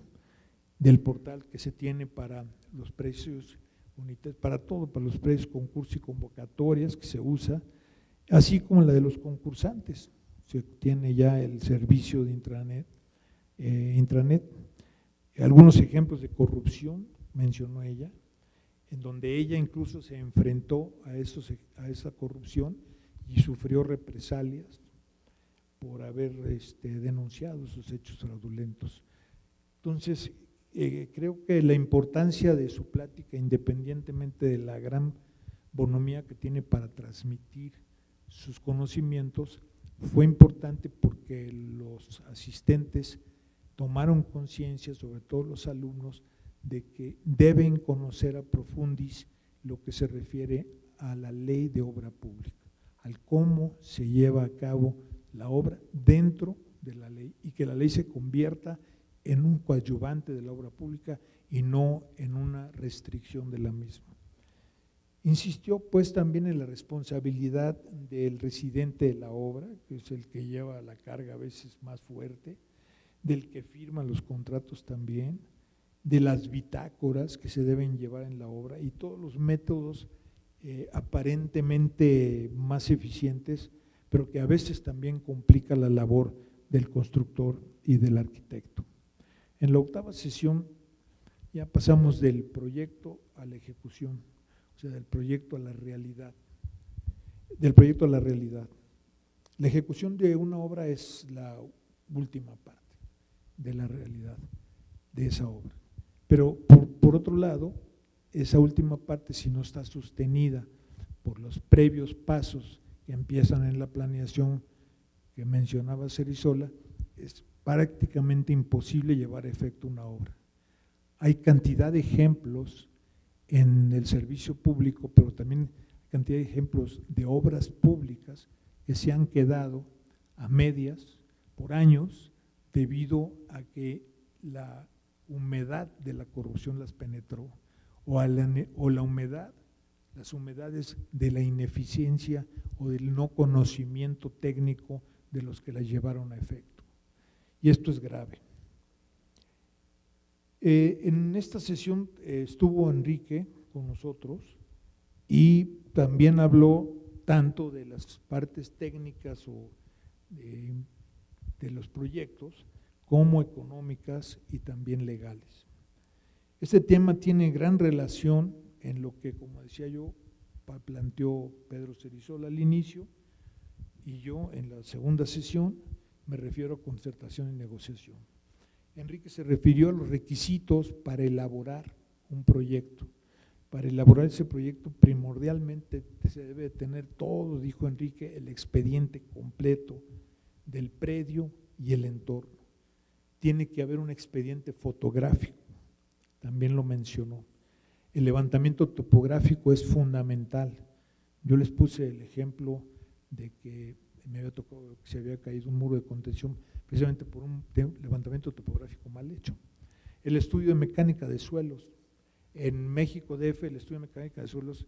Speaker 1: del portal que se tiene para los precios unitarios, para todo, para los precios, concursos y convocatorias que se usa, así como la de los concursantes. Se tiene ya el servicio de intranet. Algunos ejemplos de corrupción mencionó ella, en donde ella incluso se enfrentó a esa corrupción y sufrió represalias por haber denunciado esos hechos fraudulentos. Entonces, creo que la importancia de su plática, independientemente de la gran bonomía que tiene para transmitir sus conocimientos, fue importante porque los asistentes tomaron conciencia, sobre todo los alumnos, de que deben conocer a profundis lo que se refiere a la ley de obra pública, al cómo se lleva a cabo la obra dentro de la ley y que la ley se convierta en un coadyuvante de la obra pública y no en una restricción de la misma. Insistió pues también en la responsabilidad del residente de la obra, que es el que lleva la carga a veces más fuerte, del que firma los contratos también, de las bitácoras que se deben llevar en la obra y todos los métodos aparentemente más eficientes, pero que a veces también complica la labor del constructor y del arquitecto. En la octava sesión ya pasamos del proyecto a la ejecución, o sea, del proyecto a la realidad. La ejecución de una obra es la última parte de la realidad de esa obra. Pero por otro lado, esa última parte, si no está sostenida por los previos pasos que empiezan en la planeación que mencionaba Cerizola, es prácticamente imposible llevar a efecto una obra. Hay cantidad de ejemplos en el servicio público, pero también cantidad de ejemplos de obras públicas que se han quedado a medias por años debido a que la humedad de la corrupción las penetró las humedades de la ineficiencia o del no conocimiento técnico de los que las llevaron a efecto. Y esto es grave. En esta sesión estuvo Enrique con nosotros y también habló tanto de las partes técnicas o de los proyectos como económicas y también legales. Este tema tiene gran relación en lo que, como decía yo, planteó Pedro Cerizola al inicio y yo en la segunda sesión me refiero a concertación y negociación. Enrique se refirió a los requisitos para elaborar un proyecto. Para elaborar ese proyecto primordialmente se debe tener todo, dijo Enrique, el expediente completo del predio y el entorno. Tiene que haber un expediente fotográfico, también lo mencionó. El levantamiento topográfico es fundamental. Yo les puse el ejemplo de que me había tocado que se había caído un muro de contención precisamente por un levantamiento topográfico mal hecho. El estudio de mecánica de suelos. En México DF el estudio de mecánica de suelos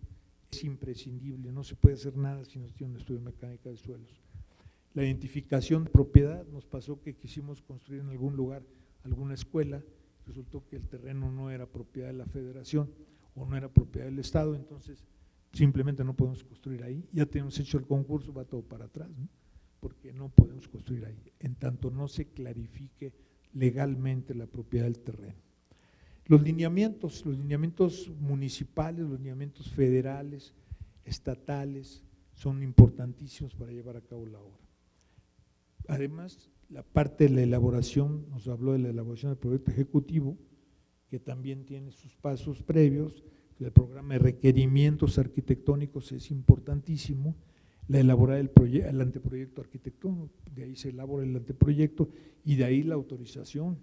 Speaker 1: es imprescindible, no se puede hacer nada si no se tiene un estudio de mecánica de suelos. La identificación de propiedad, nos pasó que quisimos construir en algún lugar alguna escuela, resultó que el terreno no era propiedad de la federación o no era propiedad del Estado, entonces simplemente no podemos construir ahí, ya tenemos hecho el concurso, va todo para atrás, ¿no? porque no podemos construir ahí, en tanto no se clarifique legalmente la propiedad del terreno. Los lineamientos municipales, los lineamientos federales, estatales, son importantísimos para llevar a cabo la obra. Además, la parte de la elaboración, nos habló de la elaboración del proyecto ejecutivo, que también tiene sus pasos previos. El programa de requerimientos arquitectónicos es importantísimo, la elaborar el anteproyecto arquitectónico, de ahí se elabora el anteproyecto y de ahí la autorización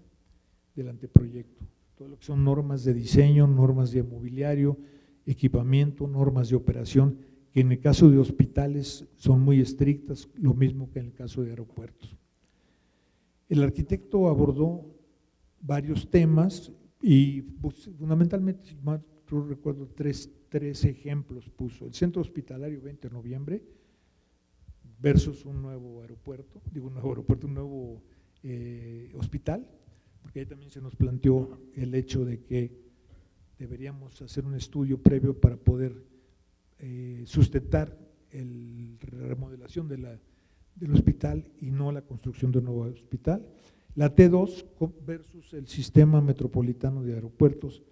Speaker 1: del anteproyecto. Todo lo que son normas de diseño, normas de mobiliario, equipamiento, normas de operación, que en el caso de hospitales son muy estrictas, lo mismo que en el caso de aeropuertos. El arquitecto abordó varios temas y fundamentalmente, si mal recuerdo, tres ejemplos puso. El centro hospitalario 20 de noviembre versus un nuevo aeropuerto, un nuevo hospital, porque ahí también se nos planteó el hecho de que deberíamos hacer un estudio previo para poder sustentar la remodelación del hospital y no la construcción de un nuevo hospital. La T2 versus el sistema metropolitano de aeropuertos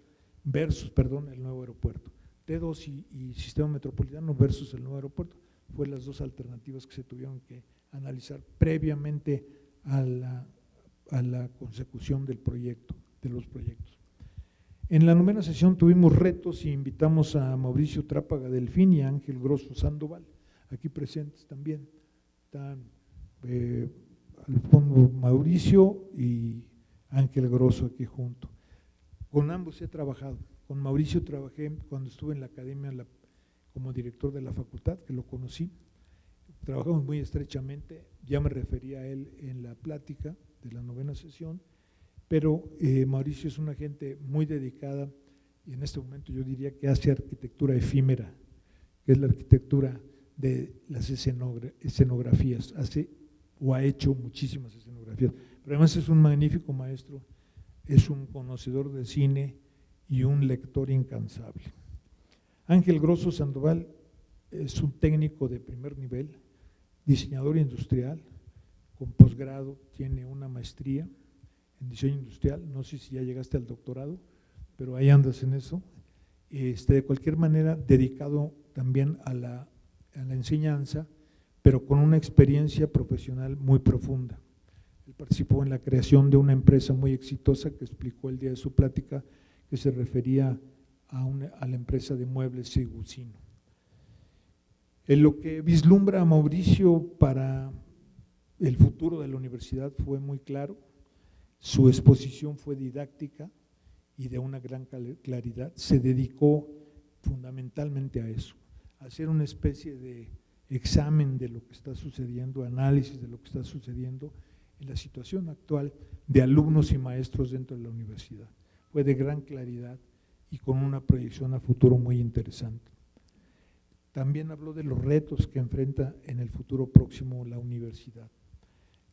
Speaker 1: versus, el nuevo aeropuerto. T2 y sistema metropolitano versus el nuevo aeropuerto fue las dos alternativas que se tuvieron que analizar previamente a la consecución del proyecto, de los proyectos. En la 9ª sesión tuvimos retos y invitamos a Mauricio Trápaga Delfín y a Ángel Grosso Sandoval, aquí presentes también. Están al fondo Mauricio y Ángel Grosso aquí junto. Con ambos he trabajado. Con Mauricio trabajé cuando estuve en la academia como director de la facultad, que lo conocí. Trabajamos muy estrechamente, ya me refería a él en la plática de la 9ª sesión, pero Mauricio es una gente muy dedicada y en este momento yo diría que hace arquitectura efímera, que es la arquitectura de las escenografías, ha hecho muchísimas escenografías, pero además es un magnífico maestro, es un conocedor de cine y un lector incansable. Ángel Grosso Sandoval es un técnico de primer nivel, diseñador industrial, con posgrado, tiene una maestría en diseño industrial, no sé si ya llegaste al doctorado, pero ahí andas en eso. De cualquier manera, dedicado también a la enseñanza, pero con una experiencia profesional muy profunda. Él participó en la creación de una empresa muy exitosa que explicó el día de su plática, que se refería a la empresa de muebles Segucino. En lo que vislumbra a Mauricio para el futuro de la universidad fue muy claro, su exposición fue didáctica y de una gran claridad, se dedicó fundamentalmente a eso, a hacer una especie de examen de lo que está sucediendo, análisis de lo que está sucediendo en la situación actual de alumnos y maestros dentro de la universidad. Fue de gran claridad y con una proyección a futuro muy interesante. También habló de los retos que enfrenta en el futuro próximo la universidad.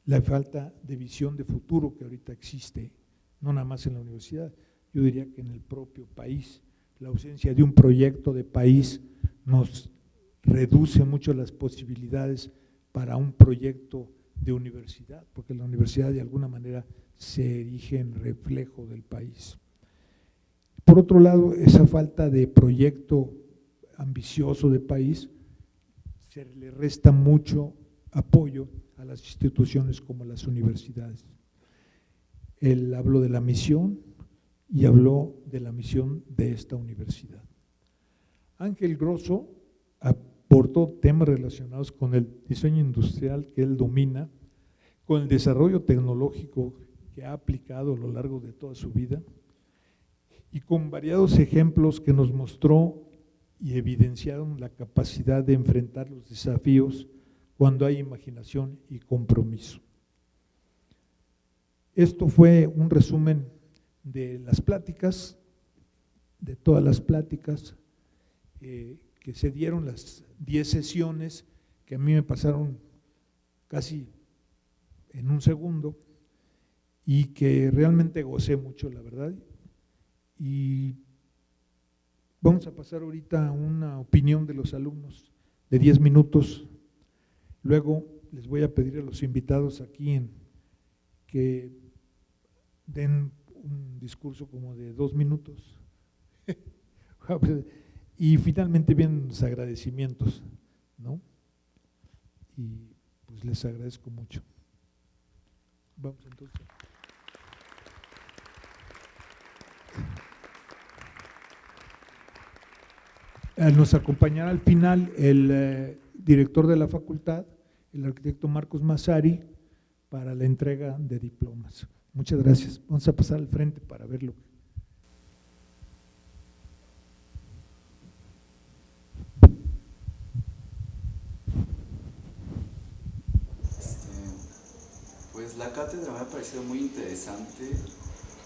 Speaker 1: La falta de visión de futuro que ahorita existe, no nada más en la universidad, yo diría que en el propio país. La ausencia de un proyecto de país nos reduce mucho las posibilidades para un proyecto de universidad, porque la universidad de alguna manera se erige en reflejo del país. Por otro lado, esa falta de proyecto ambicioso de país, se le resta mucho apoyo a las instituciones como las universidades. Él habló de la misión y habló de la misión de esta universidad. Ángel Grosso aportó temas relacionados con el diseño industrial que él domina, con el desarrollo tecnológico que ha aplicado a lo largo de toda su vida y con variados ejemplos que nos mostró y evidenciaron la capacidad de enfrentar los desafíos cuando hay imaginación y compromiso. Esto fue un resumen de las pláticas, de todas las pláticas que se dieron, las 10 sesiones que a mí me pasaron casi en un segundo y que realmente gocé mucho, la verdad. Y vamos a pasar ahorita a una opinión de los alumnos de 10 minutos. Luego les voy a pedir a los invitados aquí que den un discurso como de 2 minutos. Y finalmente vienen los agradecimientos, ¿no? Y pues les agradezco mucho. Vamos entonces. Nos acompañará al final el director de la facultad, el arquitecto Marcos Massari, para la entrega de diplomas. Muchas gracias. Vamos a pasar al frente para verlo.
Speaker 2: Pues la cátedra me ha parecido muy interesante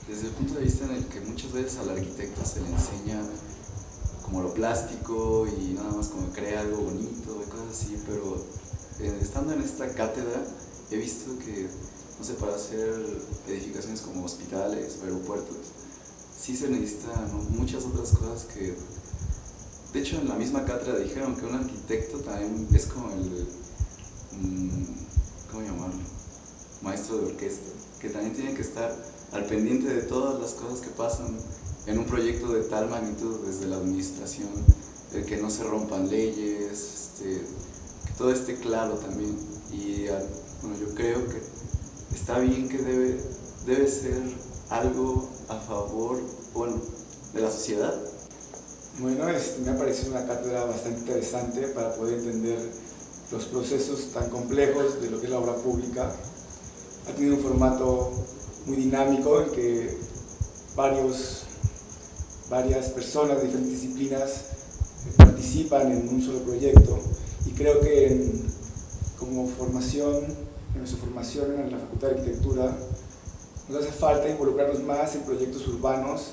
Speaker 2: desde el punto de vista en el que muchas veces al arquitecto se le enseña como lo plástico y nada más como crea algo bonito y cosas así, pero estando en esta cátedra he visto que, no sé, para hacer edificaciones como hospitales o aeropuertos, sí se necesitan muchas otras cosas que, de hecho, en la misma cátedra dijeron que un arquitecto también es como el, ¿cómo llamarlo? Maestro de orquesta, que también tiene que estar al pendiente de todas las cosas que pasan en un proyecto de tal magnitud, desde la administración, el que no se rompan leyes, que todo esté claro también. Y bueno, yo creo que está bien, que debe ser algo a favor, bueno, de la sociedad.
Speaker 3: Bueno, me ha parecido una cátedra bastante interesante para poder entender los procesos tan complejos de lo que es la obra pública. Ha tenido un formato muy dinámico en que varias personas de diferentes disciplinas participan en un solo proyecto, y creo que como formación, en nuestra formación en la Facultad de Arquitectura, nos hace falta involucrarnos más en proyectos urbanos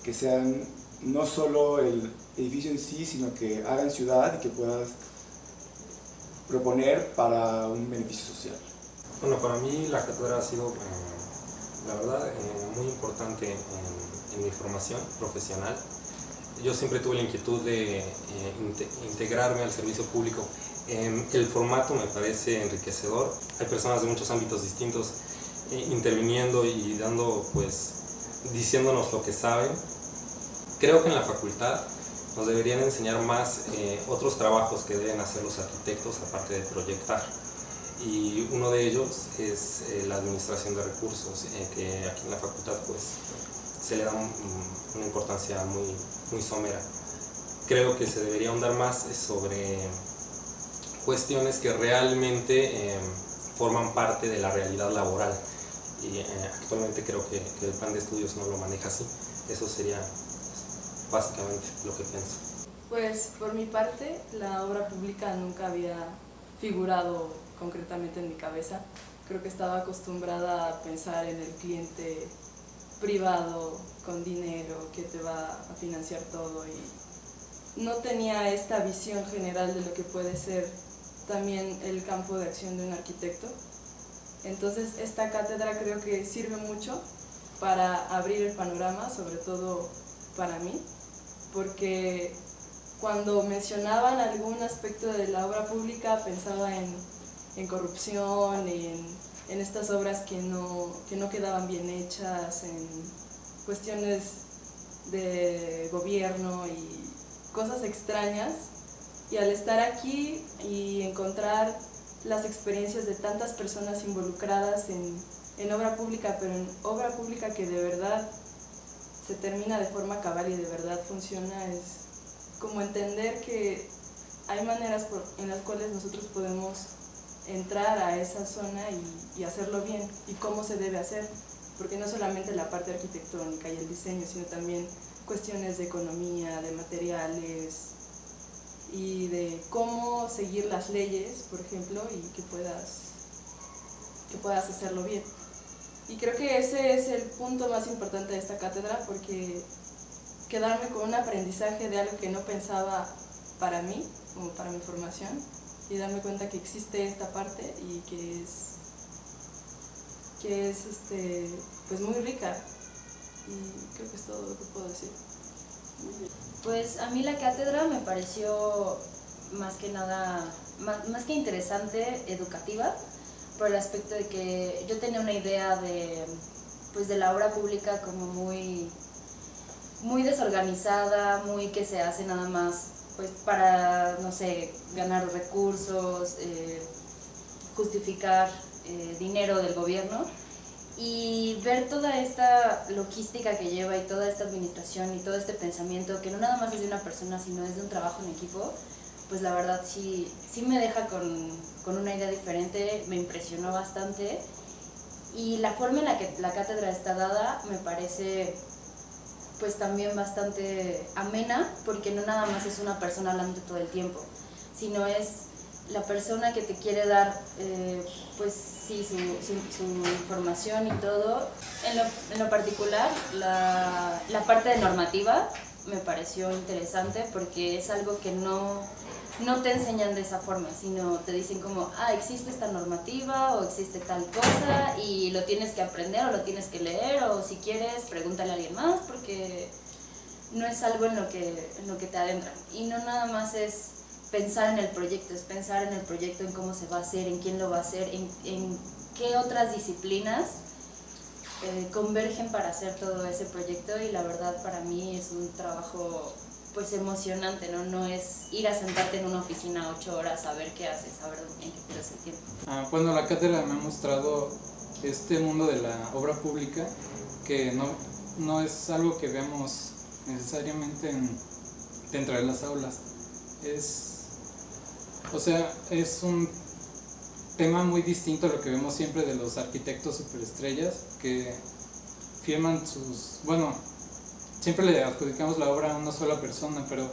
Speaker 3: que sean no solo el edificio en sí, sino que hagan ciudad y que puedas proponer para un beneficio social.
Speaker 4: Bueno, para mí la cátedra ha sido, la verdad, muy importante en mi formación profesional. Yo siempre tuve la inquietud de integrarme al servicio público. El formato me parece enriquecedor. Hay personas de muchos ámbitos distintos interviniendo y diciéndonos lo que saben. Creo que en la facultad nos deberían enseñar más otros trabajos que deben hacer los arquitectos, aparte de proyectar. Y uno de ellos es la administración de recursos, que aquí en la facultad se le da una importancia muy somera. Creo que se debería ahondar más sobre cuestiones que realmente forman parte de la realidad laboral, y actualmente creo que el plan de estudios no lo maneja así. Eso sería básicamente lo que pienso.
Speaker 5: Pues por mi parte, la obra pública nunca había figurado concretamente en mi cabeza. Creo que estaba acostumbrada a pensar en el cliente privado con dinero que te va a financiar todo, y no tenía esta visión general de lo que puede ser también el campo de acción de un arquitecto. Entonces esta cátedra creo que sirve mucho para abrir el panorama, sobre todo para mí, porque cuando mencionaban algún aspecto de la obra pública pensaba en corrupción, en estas obras que no quedaban bien hechas, en cuestiones de gobierno y cosas extrañas. Y al estar aquí y encontrar las experiencias de tantas personas involucradas en obra pública, pero en obra pública que de verdad se termina de forma cabal y de verdad funciona, es como entender que hay maneras en las cuales nosotros podemos entrar a esa zona y hacerlo bien, y cómo se debe hacer, porque no solamente la parte arquitectónica y el diseño, sino también cuestiones de economía, de materiales y de cómo seguir las leyes, por ejemplo, y que puedas hacerlo bien. Y creo que ese es el punto más importante de esta cátedra, porque quedarme con un aprendizaje de algo que no pensaba para mí, como para mi formación, y darme cuenta que existe esta parte y que es pues muy rica, y creo que es todo lo que puedo decir.
Speaker 6: Pues a mí la cátedra me pareció más que nada, más que interesante, educativa, por el aspecto de que yo tenía una idea pues de la obra pública como muy desorganizada, muy que se hace nada más pues para, no sé, ganar recursos, justificar dinero del gobierno, y ver toda esta logística que lleva y toda esta administración y todo este pensamiento que no nada más es de una persona sino es de un trabajo en equipo, pues la verdad sí me deja con una idea diferente, me impresionó bastante, y la forma en la que la cátedra está dada me parece pues también bastante amena, porque no nada más es una persona hablando todo el tiempo, sino es la persona que te quiere dar pues sí, su información y todo. En lo particular, la parte de normativa me pareció interesante porque es algo que no te enseñan de esa forma, sino te dicen como, existe esta normativa o existe tal cosa y lo tienes que aprender o lo tienes que leer, o si quieres pregúntale a alguien más, porque no es algo en lo que te adentran. Y no nada más es pensar en el proyecto, es pensar en el proyecto, en cómo se va a hacer, en quién lo va a hacer, en qué otras disciplinas convergen para hacer todo ese proyecto, y la verdad para mí es un trabajo pues emocionante, ¿no? No es ir a sentarte en una oficina 8 horas a ver qué haces, a ver en qué pierdes el tiempo.
Speaker 7: Bueno, la cátedra me ha mostrado este mundo de la obra pública, que no es algo que veamos necesariamente dentro de las aulas. Es un tema muy distinto a lo que vemos siempre de los arquitectos superestrellas que firman siempre le adjudicamos la obra a una sola persona, pero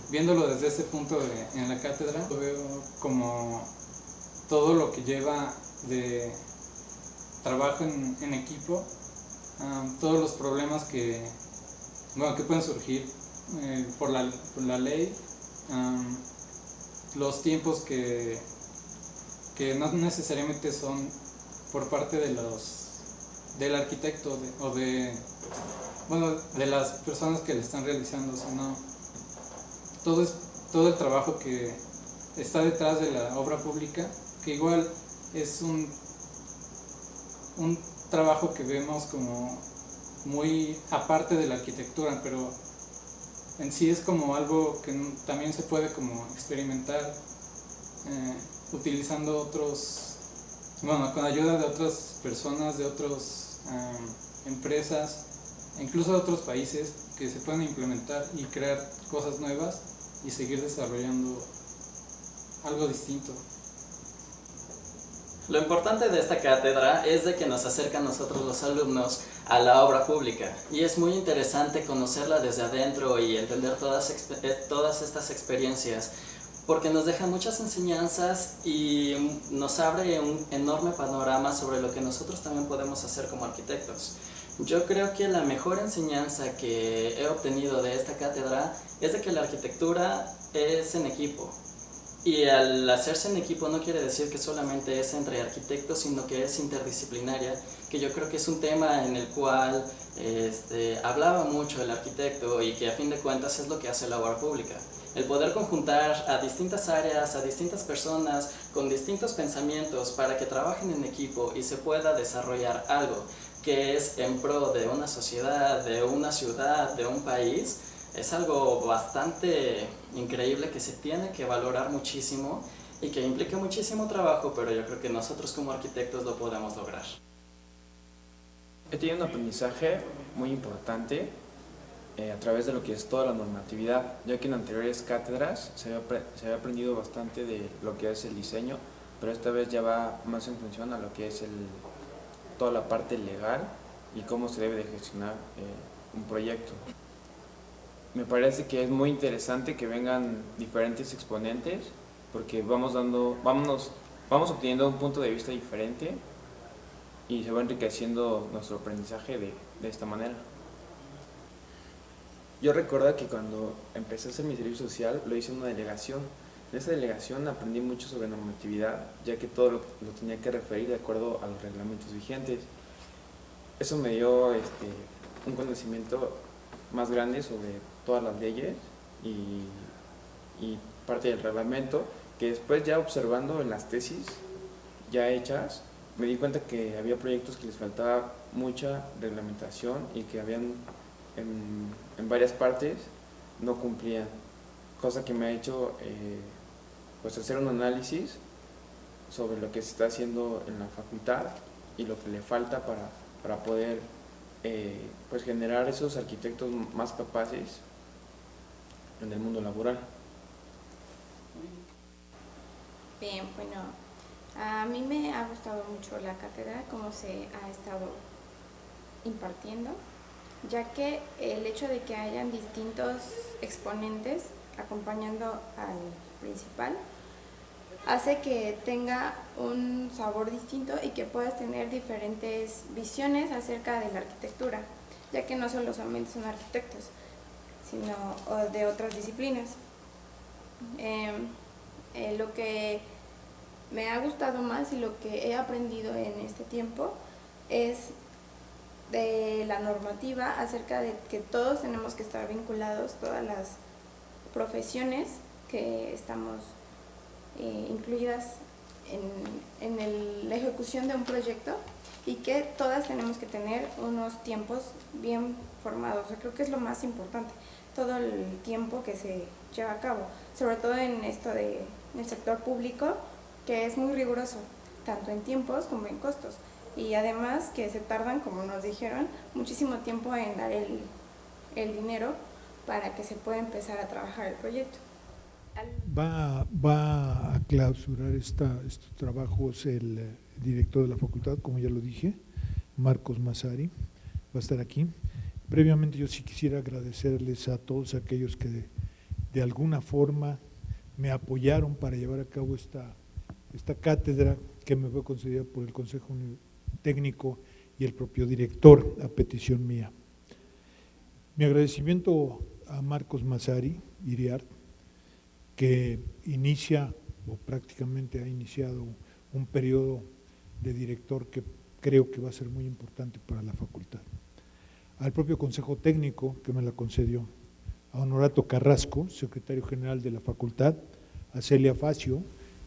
Speaker 7: viéndolo desde ese punto en la cátedra, lo veo como todo lo que lleva de trabajo en equipo, todos los problemas que pueden surgir por la ley, los tiempos que no necesariamente son por parte del arquitecto o de las personas que le están realizando, sino todo el trabajo que está detrás de la obra pública, que igual es un trabajo que vemos como muy aparte de la arquitectura, pero en sí es como algo que también se puede como experimentar utilizando con ayuda de otras personas, de otras empresas, incluso de otros países, que se pueden implementar y crear cosas nuevas y seguir desarrollando algo distinto.
Speaker 8: Lo importante de esta cátedra es de que nos acerca a nosotros los alumnos a la obra pública, y es muy interesante conocerla desde adentro y entender todas estas experiencias, porque nos deja muchas enseñanzas y nos abre un enorme panorama sobre lo que nosotros también podemos hacer como arquitectos. Yo creo que la mejor enseñanza que he obtenido de esta cátedra es de que la arquitectura es en equipo. Y al hacerse en equipo no quiere decir que solamente es entre arquitectos, sino que es interdisciplinaria, que yo creo que es un tema en el cual hablaba mucho el arquitecto, y que a fin de cuentas es lo que hace la obra pública. El poder conjuntar a distintas áreas, a distintas personas con distintos pensamientos para que trabajen en equipo y se pueda desarrollar algo que es en pro de una sociedad, de una ciudad, de un país, es algo bastante increíble que se tiene que valorar muchísimo y que implica muchísimo trabajo, pero yo creo que nosotros como arquitectos lo podemos lograr.
Speaker 9: He tenido un aprendizaje muy importante a través de lo que es toda la normatividad, ya que en anteriores cátedras se había aprendido bastante de lo que es el diseño, pero esta vez ya va más en función a lo que es toda la parte legal y cómo se debe de gestionar un proyecto. Me parece que es muy interesante que vengan diferentes exponentes, porque vamos obteniendo un punto de vista diferente y se va enriqueciendo nuestro aprendizaje de esta manera. Yo recuerdo que cuando empecé a hacer mi servicio social lo hice en una delegación. En esa delegación aprendí mucho sobre normatividad, ya que todo lo tenía que referir de acuerdo a los reglamentos vigentes. Eso me dio un conocimiento más grande sobre todas las leyes y parte del reglamento, que después ya observando en las tesis ya hechas, me di cuenta que había proyectos que les faltaba mucha reglamentación y que habían en varias partes no cumplían, cosa que me ha hecho pues hacer un análisis sobre lo que se está haciendo en la facultad y lo que le falta para poder pues generar esos arquitectos más capaces en el mundo laboral.
Speaker 10: Bien, bueno, a mí me ha gustado mucho la cátedra, cómo se ha estado impartiendo, ya que el hecho de que hayan distintos exponentes acompañando al principal hace que tenga un sabor distinto y que puedas tener diferentes visiones acerca de la arquitectura, ya que no solo solamente son arquitectos, sino de otras disciplinas. Lo que me ha gustado más y lo que he aprendido en este tiempo es de la normativa acerca de que todos tenemos que estar vinculados, todas las profesiones que estamos incluidas en la ejecución de un proyecto, y que todas tenemos que tener unos tiempos bien formados. Yo creo que es lo más importante, todo el tiempo que se lleva a cabo, sobre todo en esto en el sector público, que es muy riguroso, tanto en tiempos como en costos, y además que se tardan, como nos dijeron, muchísimo tiempo en dar el dinero para que se pueda empezar a trabajar el proyecto.
Speaker 1: Va a clausurar estos trabajos el director de la facultad, como ya lo dije, Marcos Massari, va a estar aquí. Previamente yo sí quisiera agradecerles a todos aquellos que de alguna forma me apoyaron para llevar a cabo esta cátedra que me fue concedida por el Consejo Técnico y el propio director a petición mía. Mi agradecimiento a Marcos Massari, Iriart, que inicia o prácticamente ha iniciado un periodo de director que creo que va a ser muy importante para la facultad. Al propio Consejo Técnico que me la concedió, a Honorato Carrasco, secretario general de la facultad, a Celia Facio,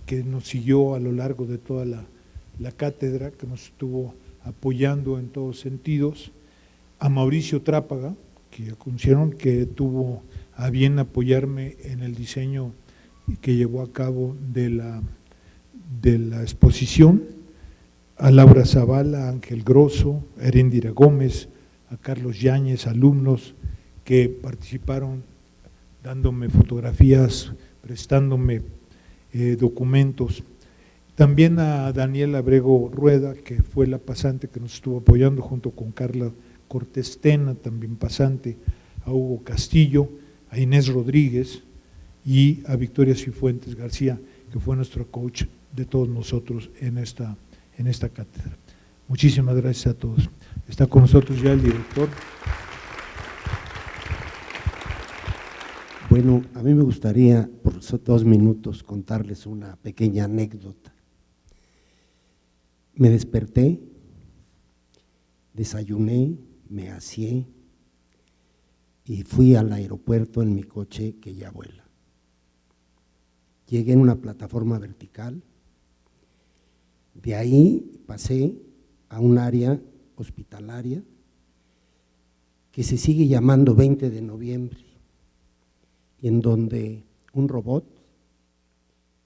Speaker 1: que nos siguió a lo largo de toda la cátedra, que nos estuvo apoyando en todos sentidos, a Mauricio Trápaga, que anunciaron que tuvo a bien apoyarme en el diseño que llevó a cabo de la exposición, a Laura Zavala, a Ángel Grosso, a Erendira Gómez, a Carlos Yáñez, alumnos que participaron dándome fotografías, prestándome documentos. También a Daniel Abrego Rueda, que fue la pasante que nos estuvo apoyando junto con Carla Cortés Tena, también pasante, a Hugo Castillo, a Inés Rodríguez y a Victoria Cifuentes García, que fue nuestro coach de todos nosotros en esta cátedra. Muchísimas gracias a todos. Está con nosotros ya el director.
Speaker 11: Bueno, a mí me gustaría por 2 minutos contarles una pequeña anécdota. Me desperté, desayuné, me aseé y fui al aeropuerto en mi coche que ya vuela. Llegué en una plataforma vertical, de ahí pasé a un área hospitalaria que se sigue llamando 20 de noviembre, y en donde un robot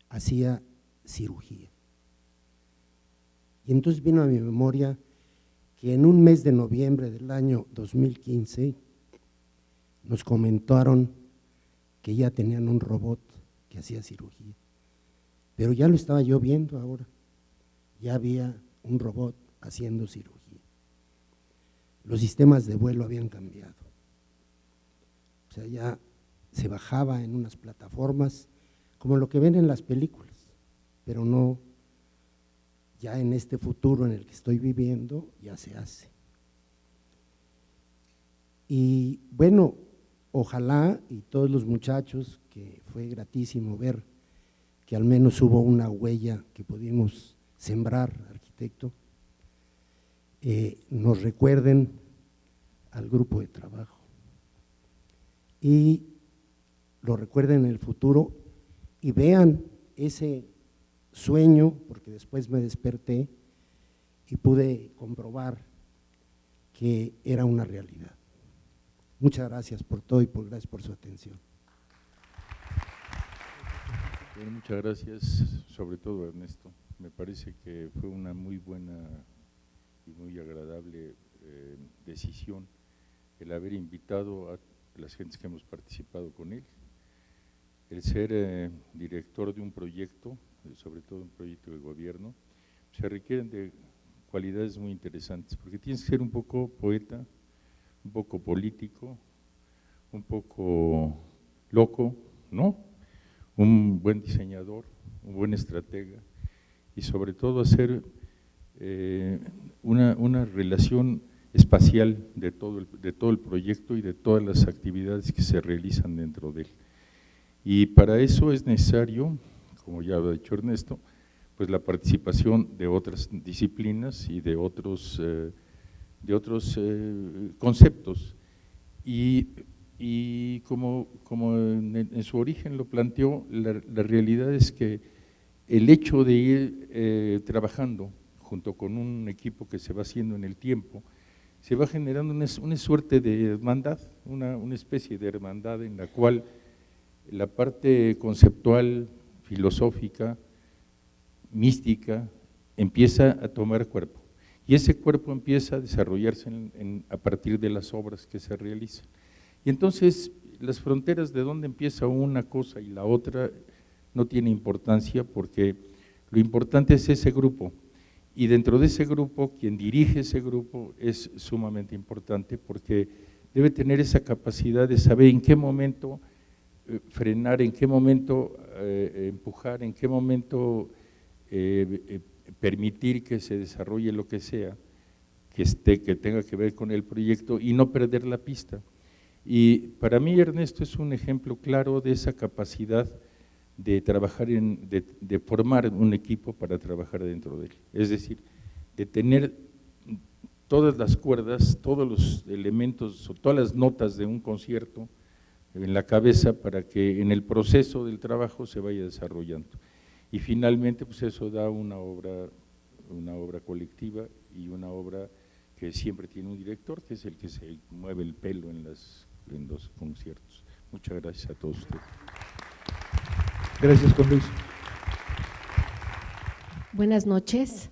Speaker 11: hacía cirugía. Y entonces vino a mi memoria que en un mes de noviembre del año 2015 nos comentaron que ya tenían un robot que hacía cirugía, pero ya lo estaba yo viendo ahora, ya había un robot haciendo cirugía. Los sistemas de vuelo habían cambiado, o sea, ya se bajaba en unas plataformas como lo que ven en las películas, pero no, ya en este futuro en el que estoy viviendo ya se hace. Y bueno, ojalá, y todos los muchachos, que fue gratísimo ver que al menos hubo una huella que pudimos sembrar, arquitecto, nos recuerden al grupo de trabajo y lo recuerden en el futuro y vean ese sueño, porque después me desperté y pude comprobar que era una realidad. Muchas gracias por todo y gracias por su atención.
Speaker 12: Bueno, muchas gracias, sobre todo Ernesto. Me parece que fue una muy buena y muy agradable decisión el haber invitado a las gentes que hemos participado con él, el ser director de un proyecto, sobre todo un proyecto de gobierno. Se requieren de cualidades muy interesantes, porque tienes que ser un poco poeta, un poco político, un poco loco, ¿no? Un buen diseñador, un buen estratega y sobre todo hacer una relación espacial de todo el proyecto y de todas las actividades que se realizan dentro de él. Y para eso es necesario, como ya ha dicho Ernesto, pues la participación de otras disciplinas y de otros conceptos. Y como en su origen lo planteó, la realidad es que el hecho de ir trabajando junto con un equipo que se va haciendo en el tiempo, se va generando una suerte de hermandad, una especie de hermandad en la cual la parte conceptual, filosófica, mística, empieza a tomar cuerpo. Y ese cuerpo empieza a desarrollarse a partir de las obras que se realizan. Y entonces las fronteras de dónde empieza una cosa y la otra no tiene importancia, porque lo importante es ese grupo. Y dentro de ese grupo, quien dirige ese grupo es sumamente importante, porque debe tener esa capacidad de saber en qué momento frenar, en qué momento empujar, en qué momento permitir que se desarrolle lo que sea, que tenga que ver con el proyecto y no perder la pista. Y para mí Ernesto es un ejemplo claro de esa capacidad de trabajar, de formar un equipo para trabajar dentro de él. Es decir, de tener todas las cuerdas, todos los elementos o todas las notas de un concierto en la cabeza para que en el proceso del trabajo se vaya desarrollando. Y finalmente pues eso da una obra colectiva y una obra que siempre tiene un director, que es el que se mueve el pelo en los conciertos. Muchas gracias a todos ustedes.
Speaker 1: Gracias, Juan Luis.
Speaker 13: Buenas noches.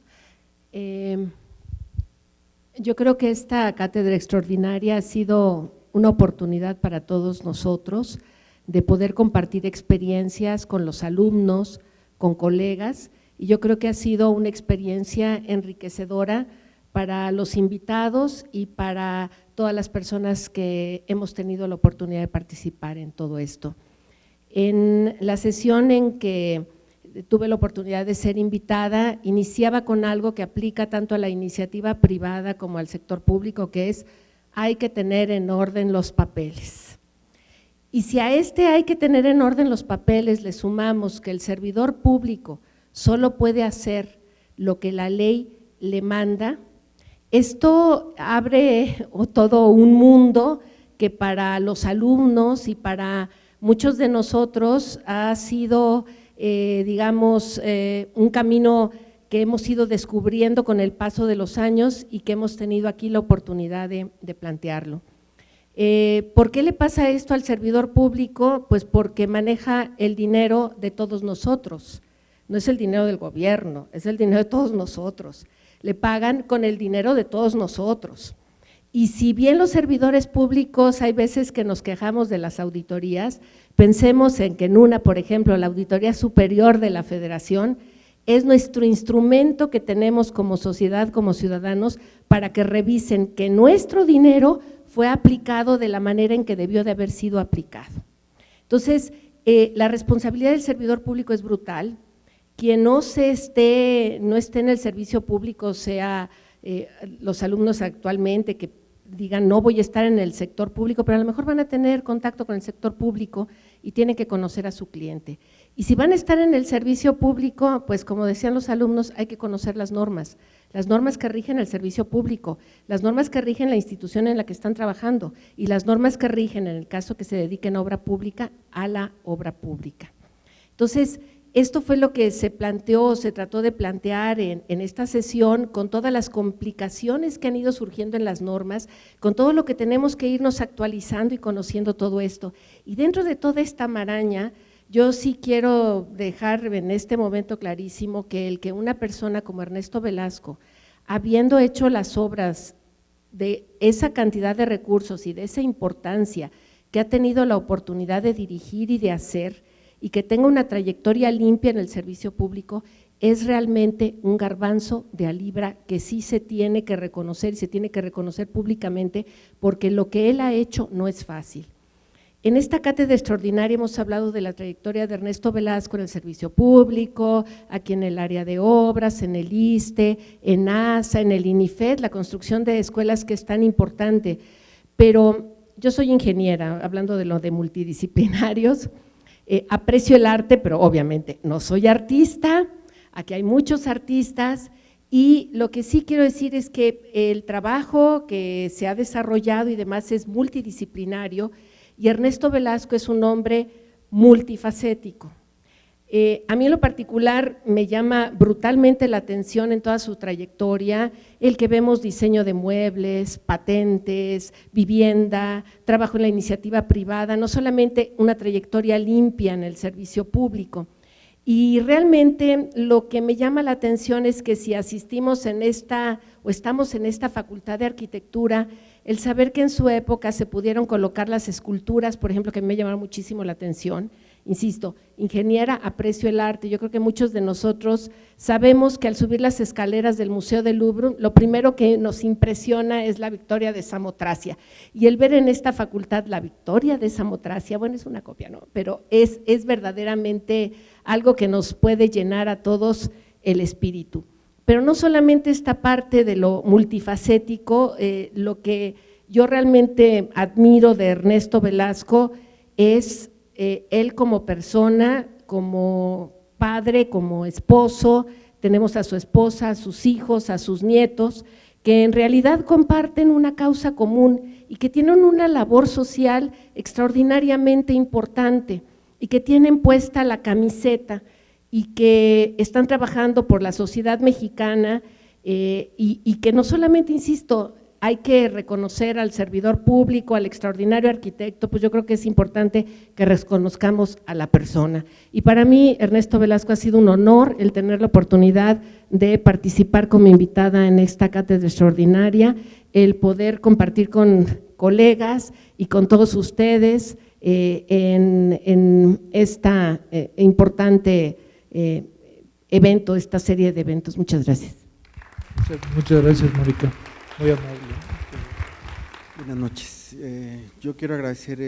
Speaker 13: Yo creo que esta cátedra extraordinaria ha sido una oportunidad para todos nosotros de poder compartir experiencias con los alumnos, con colegas, y yo creo que ha sido una experiencia enriquecedora para los invitados y para todas las personas que hemos tenido la oportunidad de participar en todo esto. En la sesión en que tuve la oportunidad de ser invitada, iniciaba con algo que aplica tanto a la iniciativa privada como al sector público, que es: hay que tener en orden los papeles. Y si a hay que tener en orden los papeles le sumamos que el servidor público solo puede hacer lo que la ley le manda, esto abre todo un mundo que para los alumnos y para muchos de nosotros ha sido, digamos, un camino que hemos ido descubriendo con el paso de los años y que hemos tenido aquí la oportunidad de plantearlo. ¿Por qué le pasa esto al servidor público? Pues porque maneja el dinero de todos nosotros, no es el dinero del gobierno, es el dinero de todos nosotros, le pagan con el dinero de todos nosotros. Y si bien los servidores públicos hay veces que nos quejamos de las auditorías, pensemos en que en una, por ejemplo, la Auditoría Superior de la Federación es nuestro instrumento que tenemos como sociedad, como ciudadanos, para que revisen que nuestro dinero fue aplicado de la manera en que debió de haber sido aplicado. Entonces, la responsabilidad del servidor público es brutal. Quien no esté en el servicio público, sea los alumnos actualmente que digan no voy a estar en el sector público, pero a lo mejor van a tener contacto con el sector público y tienen que conocer a su cliente. Y si van a estar en el servicio público, pues como decían los alumnos, hay que conocer las normas que rigen el servicio público, las normas que rigen la institución en la que están trabajando y las normas que rigen en el caso que se dediquen a obra pública, a la obra pública. Entonces, esto fue lo que se planteó, se trató de plantear en esta sesión, con todas las complicaciones que han ido surgiendo en las normas, con todo lo que tenemos que irnos actualizando y conociendo todo esto. Y dentro de toda esta maraña, yo sí quiero dejar en este momento clarísimo que el que una persona como Ernesto Velasco, habiendo hecho las obras de esa cantidad de recursos y de esa importancia que ha tenido la oportunidad de dirigir y de hacer, y que tenga una trayectoria limpia en el servicio público, es realmente un garbanzo de a libra que sí se tiene que reconocer y se tiene que reconocer públicamente, porque lo que él ha hecho no es fácil. En esta cátedra extraordinaria hemos hablado de la trayectoria de Ernesto Velasco en el servicio público, aquí en el área de obras, en el ISSSTE, en ASA, en el INIFED, la construcción de escuelas que es tan importante, pero yo soy ingeniera, hablando de lo de multidisciplinarios, aprecio el arte, pero obviamente no soy artista, aquí hay muchos artistas, y lo que sí quiero decir es que el trabajo que se ha desarrollado y demás es multidisciplinario, y Ernesto Velasco es un hombre multifacético. A mí en lo particular me llama brutalmente la atención en toda su trayectoria el que vemos diseño de muebles, patentes, vivienda, trabajo en la iniciativa privada, no solamente una trayectoria limpia en el servicio público. Y realmente lo que me llama la atención es que si asistimos en esta o estamos en esta facultad de arquitectura, el saber que en su época se pudieron colocar las esculturas, por ejemplo, que me llamaron muchísimo la atención. Insisto, ingeniera, aprecio el arte, yo creo que muchos de nosotros sabemos que al subir las escaleras del Museo del Louvre, lo primero que nos impresiona es la victoria de Samotracia, y el ver en esta facultad la victoria de Samotracia, bueno, es una copia, ¿no? Pero es verdaderamente algo que nos puede llenar a todos el espíritu. Pero no solamente esta parte de lo multifacético, lo que yo realmente admiro de Ernesto Velasco es él como persona, como padre, como esposo, tenemos a su esposa, a sus hijos, a sus nietos, que en realidad comparten una causa común y que tienen una labor social extraordinariamente importante y que tienen puesta la camiseta y que están trabajando por la sociedad mexicana y que no solamente, insisto, hay que reconocer al servidor público, al extraordinario arquitecto, pues yo creo que es importante que reconozcamos a la persona. Y para mí, Ernesto Velasco, ha sido un honor el tener la oportunidad de participar como invitada en esta cátedra extraordinaria, el poder compartir con colegas y con todos ustedes en esta importante evento, esta serie de eventos. Muchas gracias.
Speaker 1: Muchas gracias, Mónica. Muy amable.
Speaker 11: Buenas noches. Yo quiero agradecer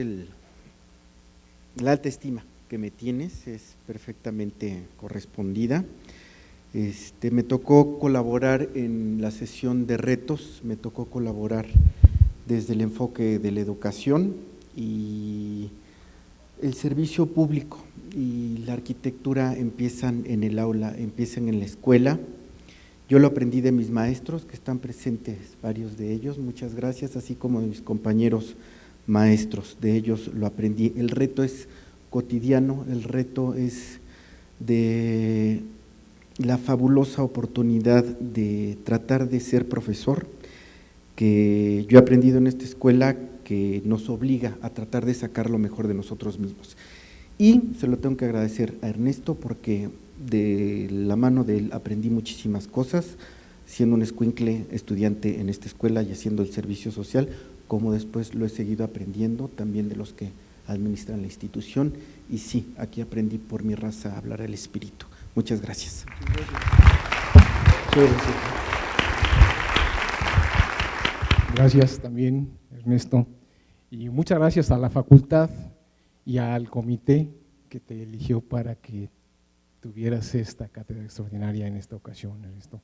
Speaker 11: la alta estima que me tienes, es perfectamente correspondida. Me tocó colaborar en la sesión de retos, me tocó colaborar desde el enfoque de la educación y el servicio público y la arquitectura empiezan en el aula, empiezan en la escuela. Yo lo aprendí de mis maestros, que están presentes varios de ellos, muchas gracias, así como de mis compañeros maestros, de ellos lo aprendí. El reto es cotidiano, el reto es de la fabulosa oportunidad de tratar de ser profesor, que yo he aprendido en esta escuela que nos obliga a tratar de sacar lo mejor de nosotros mismos. Y se lo tengo que agradecer a Ernesto porque de la mano de él aprendí muchísimas cosas, siendo un escuincle estudiante en esta escuela y haciendo el servicio social, como después lo he seguido aprendiendo también de los que administran la institución, y sí, aquí aprendí por mi raza a hablar al espíritu. Muchas gracias.
Speaker 14: Gracias también, Ernesto, y muchas gracias a la facultad y al comité que te eligió para que tuvieras esta cátedra extraordinaria en esta ocasión, Ernesto.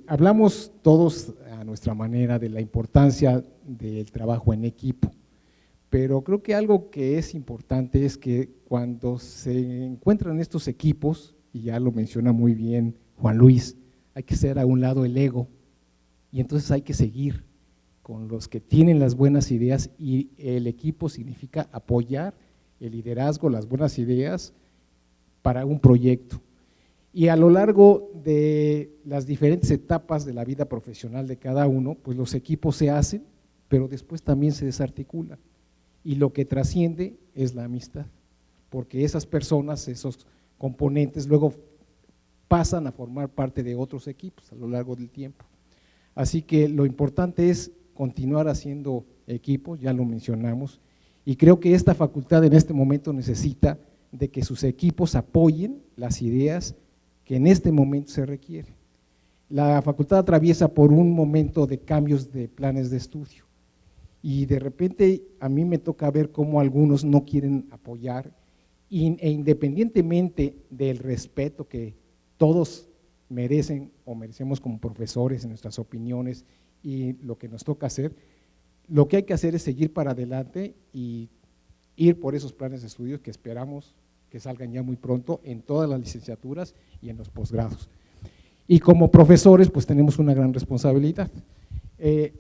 Speaker 14: Hablamos todos a nuestra manera de la importancia del trabajo en equipo, pero creo que algo que es importante es que cuando se encuentran estos equipos, y ya lo menciona muy bien Juan Luis, hay que hacer a un lado el ego y entonces hay que seguir con los que tienen las buenas ideas, y el equipo significa apoyar el liderazgo, las buenas ideas para un proyecto. Y a lo largo de las diferentes etapas de la vida profesional de cada uno, pues los equipos se hacen, pero después también se desarticulan. Y lo que trasciende es la amistad, porque esas personas, esos componentes, luego pasan a formar parte de otros equipos a lo largo del tiempo. Así que lo importante es continuar haciendo equipos, ya lo mencionamos, y creo que esta facultad en este momento necesita de que sus equipos apoyen las ideas que en este momento se requiere. La facultad atraviesa por un momento de cambios de planes de estudio y de repente a mí me toca ver cómo algunos no quieren apoyar e independientemente del respeto que todos merecen o merecemos como profesores en nuestras opiniones y lo que nos toca hacer, lo que hay que hacer es seguir para adelante y ir por esos planes de estudios que esperamos que salgan ya muy pronto en todas las licenciaturas y en los posgrados. Y como profesores pues tenemos una gran responsabilidad.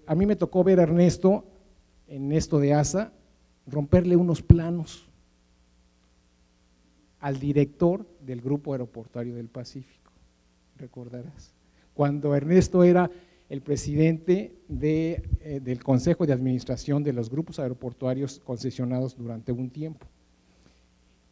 Speaker 14: A mí me tocó ver a Ernesto en esto de ASA romperle unos planos al director del Grupo Aeroportuario del Pacífico, recordarás, cuando Ernesto era el presidente del Consejo de Administración de los grupos aeroportuarios concesionados durante un tiempo.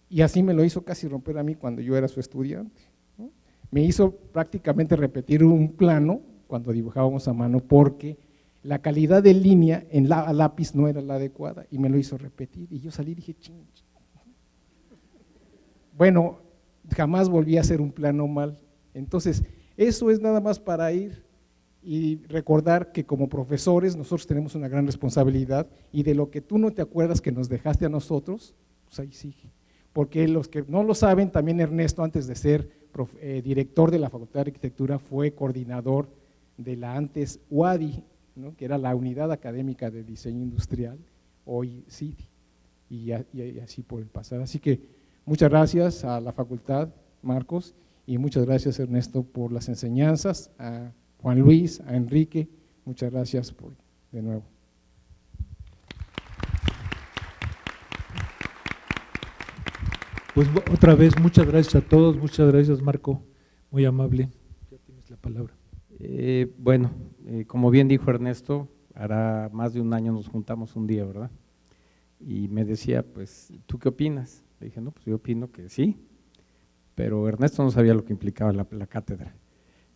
Speaker 14: Y así me lo hizo casi romper a mí cuando yo era su estudiante, ¿no? Me hizo prácticamente repetir un plano cuando dibujábamos a mano porque la calidad de línea a lápiz no era la adecuada y me lo hizo repetir y yo salí y dije, ching. Bueno, jamás volví a hacer un plano mal. Entonces, eso es nada más para ir y recordar que como profesores nosotros tenemos una gran responsabilidad y de lo que tú no te acuerdas que nos dejaste a nosotros, pues ahí sigue. Porque los que no lo saben, también Ernesto, antes de ser director de la Facultad de Arquitectura, fue coordinador de la antes UADI, ¿no? Que era la Unidad Académica de Diseño Industrial, hoy CIDI, y así por el pasado. Así que muchas gracias a la facultad, Marcos, y muchas gracias, Ernesto, por las enseñanzas, a Juan Luis, a Enrique, muchas gracias de nuevo.
Speaker 1: Pues otra vez, muchas gracias a todos, muchas gracias Marco, muy amable, ya tienes la palabra.
Speaker 15: Como bien dijo Ernesto, hará más de un año nos juntamos un día, ¿verdad? Y me decía, pues, ¿tú qué opinas? Le dije, no, pues yo opino que sí, pero Ernesto no sabía lo que implicaba la cátedra.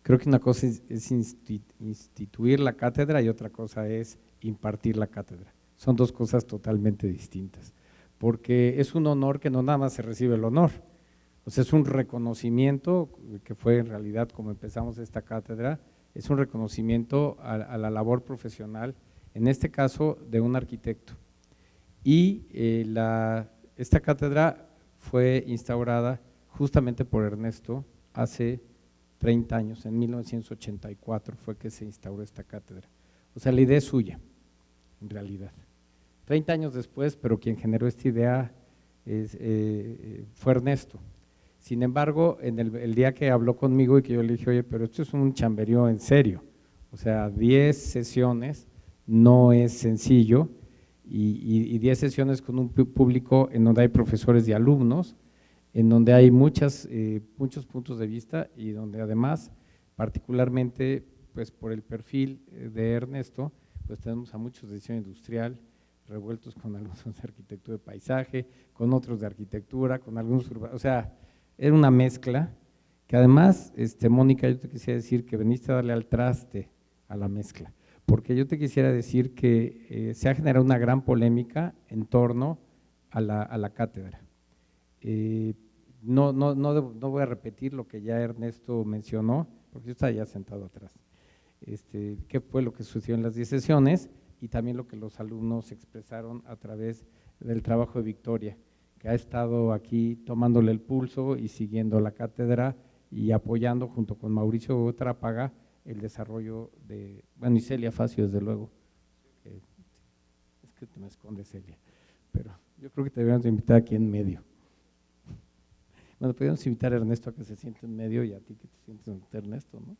Speaker 15: Creo que una cosa es instituir la cátedra y otra cosa es impartir la cátedra. Son dos cosas totalmente distintas, porque es un honor que no nada más se recibe el honor, o sea, es un reconocimiento que fue en realidad como empezamos esta cátedra, es un reconocimiento a la labor profesional, en este caso de un arquitecto. Y esta cátedra fue instaurada justamente por Ernesto hace 30 años, en 1984 fue que se instauró esta cátedra. O sea, la idea es suya, en realidad. 30 años después, pero quien generó esta idea fue Ernesto. Sin embargo, el día que habló conmigo y que yo le dije, oye, pero esto es un chamberío en serio, o sea, 10 sesiones no es sencillo y 10 sesiones con un público en donde hay profesores y alumnos, en donde hay muchos puntos de vista y donde además, particularmente, pues por el perfil de Ernesto, pues tenemos a muchos de diseño industrial, revueltos con algunos de arquitectura de paisaje, con otros de arquitectura, con algunos urbanos, o sea, era una mezcla que además, Mónica, yo te quisiera decir que veniste a darle al traste a la mezcla, porque yo te quisiera decir que se ha generado una gran polémica en torno a la cátedra. No voy a repetir lo que ya Ernesto mencionó, porque yo estaba ya sentado atrás, qué fue lo que sucedió en las 10 sesiones y también lo que los alumnos expresaron a través del trabajo de Victoria, que ha estado aquí tomándole el pulso y siguiendo la cátedra y apoyando junto con Mauricio Trápaga el desarrollo de, bueno, y Celia Facio desde luego, es que te me esconde Celia, pero yo creo que te deberíamos invitar aquí en medio. Bueno, podríamos invitar a Ernesto a que se siente en medio y a ti que te sientes en Ernesto, ¿no?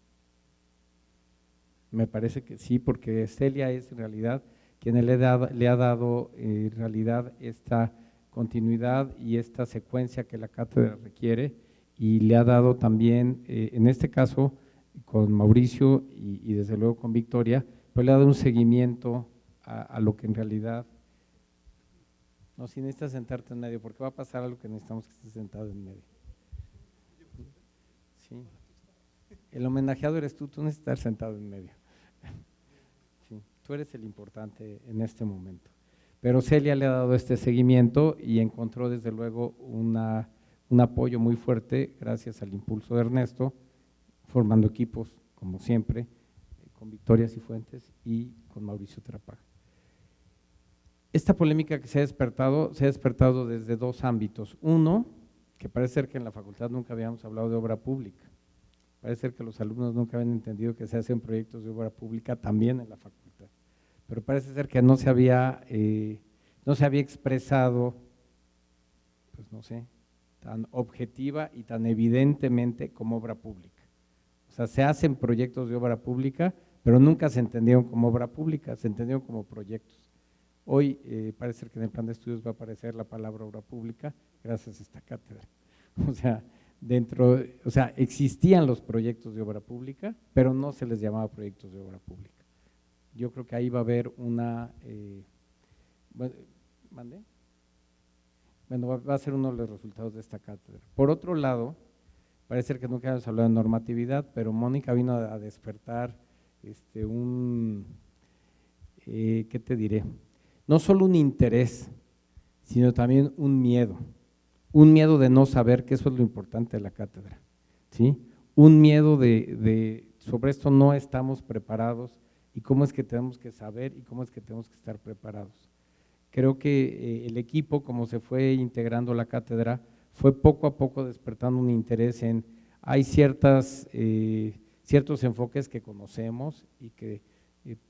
Speaker 15: Me parece que sí, porque Celia es en realidad quien le ha dado en realidad esta continuidad y esta secuencia que la cátedra requiere, y le ha dado también, en este caso, con Mauricio y desde luego con Victoria, pues le ha dado un seguimiento a lo que en realidad… No, si necesitas sentarte en medio, porque va a pasar algo que necesitamos que estés sentado en medio. Sí. El homenajeado eres tú necesitas estar sentado en medio. Sí, tú eres el importante en este momento. Pero Celia le ha dado este seguimiento y encontró desde luego un apoyo muy fuerte gracias al impulso de Ernesto, formando equipos, como siempre, con Victoria Cifuentes y con Mauricio Trapaga. Esta polémica que se ha despertado desde dos ámbitos. Uno, que parece ser que en la facultad nunca habíamos hablado de obra pública. Parece ser que los alumnos nunca habían entendido que se hacen proyectos de obra pública también en la facultad. Pero parece ser que no se había expresado, pues no sé, tan objetiva y tan evidentemente como obra pública. O sea, se hacen proyectos de obra pública, pero nunca se entendieron como obra pública, se entendieron como proyectos. Hoy parece que en el plan de estudios va a aparecer la palabra obra pública gracias a esta cátedra. O sea, existían los proyectos de obra pública, pero no se les llamaba proyectos de obra pública. Yo creo que ahí va a haber una… ¿Mande? Bueno, va a ser uno de los resultados de esta cátedra. Por otro lado, parece que nunca hemos hablado de normatividad, pero Mónica vino a despertar ¿qué te diré? No solo un interés, sino también un miedo de no saber, que eso es lo importante de la cátedra, ¿sí? Un miedo de sobre esto no estamos preparados y cómo es que tenemos que saber y cómo es que tenemos que estar preparados. Creo que el equipo, como se fue integrando la cátedra, fue poco a poco despertando un interés en, hay ciertos enfoques que conocemos y que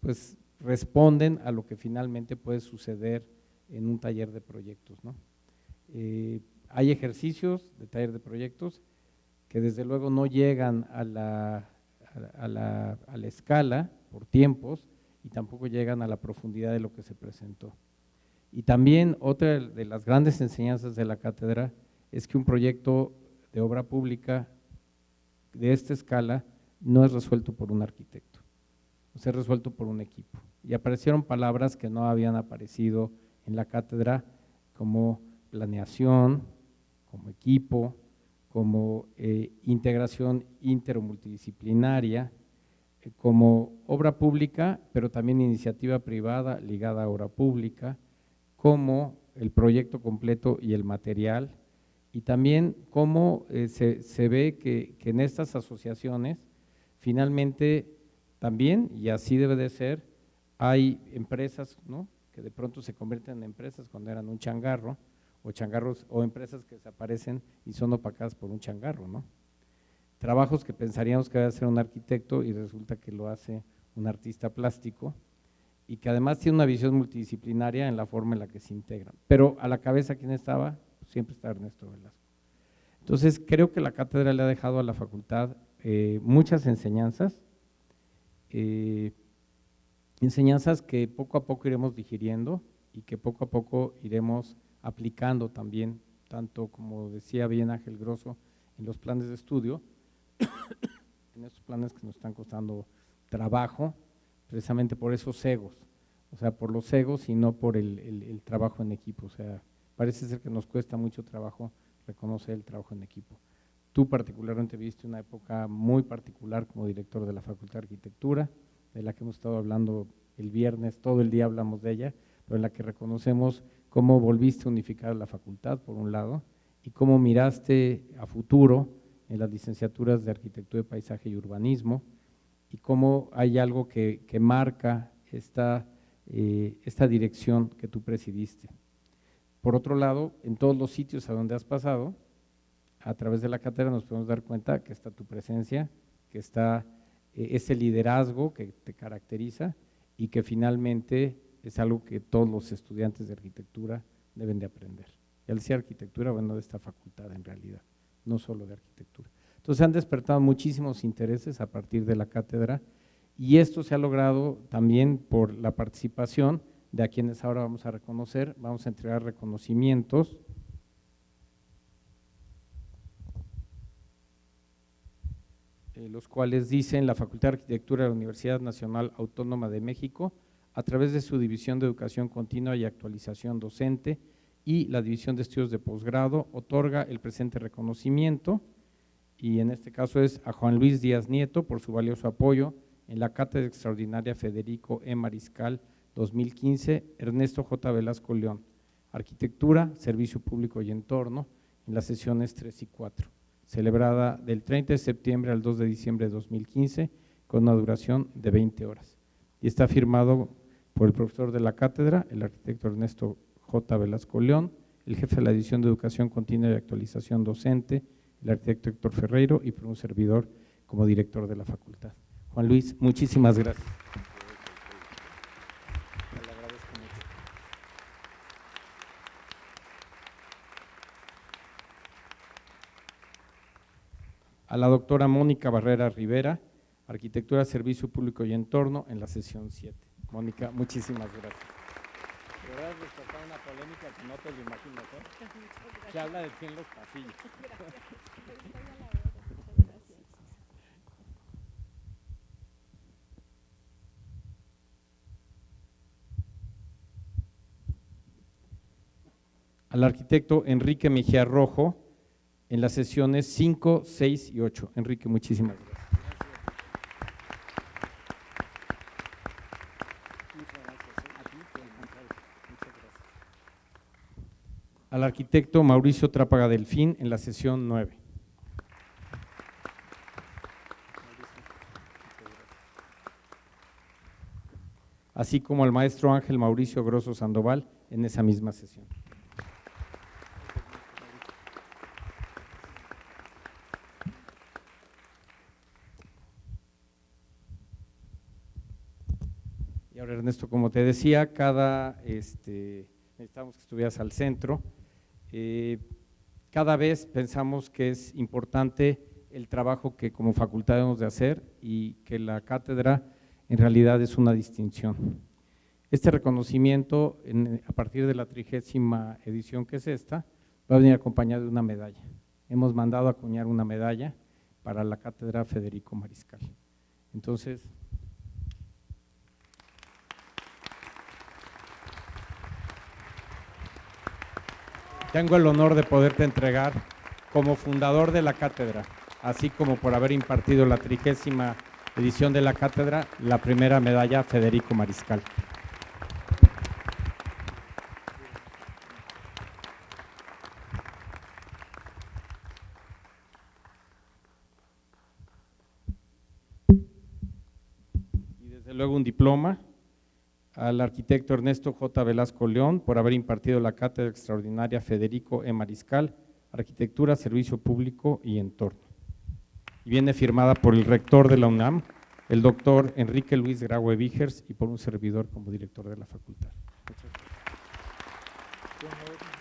Speaker 15: pues responden a lo que finalmente puede suceder en un taller de proyectos, ¿no? Hay ejercicios de taller de proyectos que desde luego no llegan a la escala por tiempos y tampoco llegan a la profundidad de lo que se presentó. Y también otra de las grandes enseñanzas de la cátedra es que un proyecto de obra pública de esta escala no es resuelto por un arquitecto, es resuelto por un equipo. Y aparecieron palabras que no habían aparecido en la cátedra, como planeación, como equipo, como integración inter o multidisciplinaria, como obra pública, pero también iniciativa privada ligada a obra pública, como el proyecto completo y el material, y también cómo se ve que en estas asociaciones finalmente también, y así debe de ser, hay empresas, ¿no?, que de pronto se convierten en empresas cuando eran un changarro, o changarros, o empresas que desaparecen y son opacadas por un changarro, ¿no? Trabajos que pensaríamos que debe hacer un arquitecto y resulta que lo hace un artista plástico, y que además tiene una visión multidisciplinaria en la forma en la que se integran. Pero a la cabeza, ¿quién estaba? Pues siempre está Ernesto Velasco. Entonces, creo que la cátedra le ha dejado a la facultad muchas enseñanzas, enseñanzas que poco a poco iremos digiriendo y que poco a poco iremos aplicando también, tanto como decía bien Ángel Grosso, en los planes de estudio, en estos planes que nos están costando trabajo, precisamente por esos egos, o sea, por los egos y no por el trabajo en equipo. O sea, parece ser que nos cuesta mucho trabajo reconocer el trabajo en equipo. Tú particularmente viste una época muy particular como director de la Facultad de Arquitectura, de la que hemos estado hablando el viernes, todo el día hablamos de ella, pero en la que reconocemos cómo volviste a unificar la facultad, por un lado, y cómo miraste a futuro en las licenciaturas de Arquitectura de Paisaje y Urbanismo, y cómo hay algo que marca esta dirección que tú presidiste. Por otro lado, en todos los sitios a donde has pasado, a través de la cátedra nos podemos dar cuenta que está tu presencia, que está ese liderazgo que te caracteriza y que finalmente es algo que todos los estudiantes de arquitectura deben de aprender. Y al decir arquitectura, bueno, de esta facultad en realidad, no solo de arquitectura. Entonces han despertado muchísimos intereses a partir de la cátedra y esto se ha logrado también por la participación de a quienes ahora vamos a reconocer. Vamos a entregar reconocimientos. Los cuales dicen: la Facultad de Arquitectura de la Universidad Nacional Autónoma de México, a través de su División de Educación Continua y Actualización Docente y la División de Estudios de Posgrado, otorga el presente reconocimiento, y en este caso es a Juan Luis Díaz Nieto por su valioso apoyo en la Cátedra Extraordinaria Federico E. Mariscal 2015, Ernesto J. Velasco León, Arquitectura, Servicio Público y Entorno, en las sesiones 3 y 4. Celebrada del 30 de septiembre al 2 de diciembre de 2015, con una duración de 20 horas. Y está firmado por el profesor de la cátedra, el arquitecto Ernesto J. Velasco León, el jefe de la División de Educación Continua y Actualización Docente, el arquitecto Héctor Ferreiro, y por un servidor como director de la facultad. Juan Luis, muchísimas gracias. A la doctora Mónica Barrera Rivera, Arquitectura, Servicio Público y Entorno, en la sesión 7. Mónica, muchísimas gracias. De verdad, despertar una polémica que no te lo imaginas, ¿eh? Se habla de ti en los pasillos. Al arquitecto Enrique Mejía Rojo, en las sesiones 5, 6 y 8. Enrique, muchísimas gracias. Al arquitecto Mauricio Trápaga Delfín, en la sesión 9. Así como al maestro Ángel Mauricio Grosso Sandoval, en esa misma sesión. Y ahora, Ernesto, como te decía, necesitamos que estuvieras al centro. Cada vez pensamos que es importante el trabajo que como facultad debemos de hacer y que la cátedra en realidad es una distinción. Este reconocimiento, a partir de la 30ª edición, que es esta, va a venir acompañado de una medalla. Hemos mandado a acuñar una medalla para la cátedra Federico Mariscal. Entonces, tengo el honor de poderte entregar, como fundador de la cátedra, así como por haber impartido la 30ª edición de la cátedra, la primera medalla Federico Mariscal. Y desde luego un diploma al arquitecto Ernesto J. Velasco León por haber impartido la cátedra extraordinaria Federico E. Mariscal, Arquitectura, Servicio Público y Entorno. Y viene firmada por el rector de la UNAM, el doctor Enrique Luis Graue Vigers, y por un servidor como director de la facultad. Muchas gracias.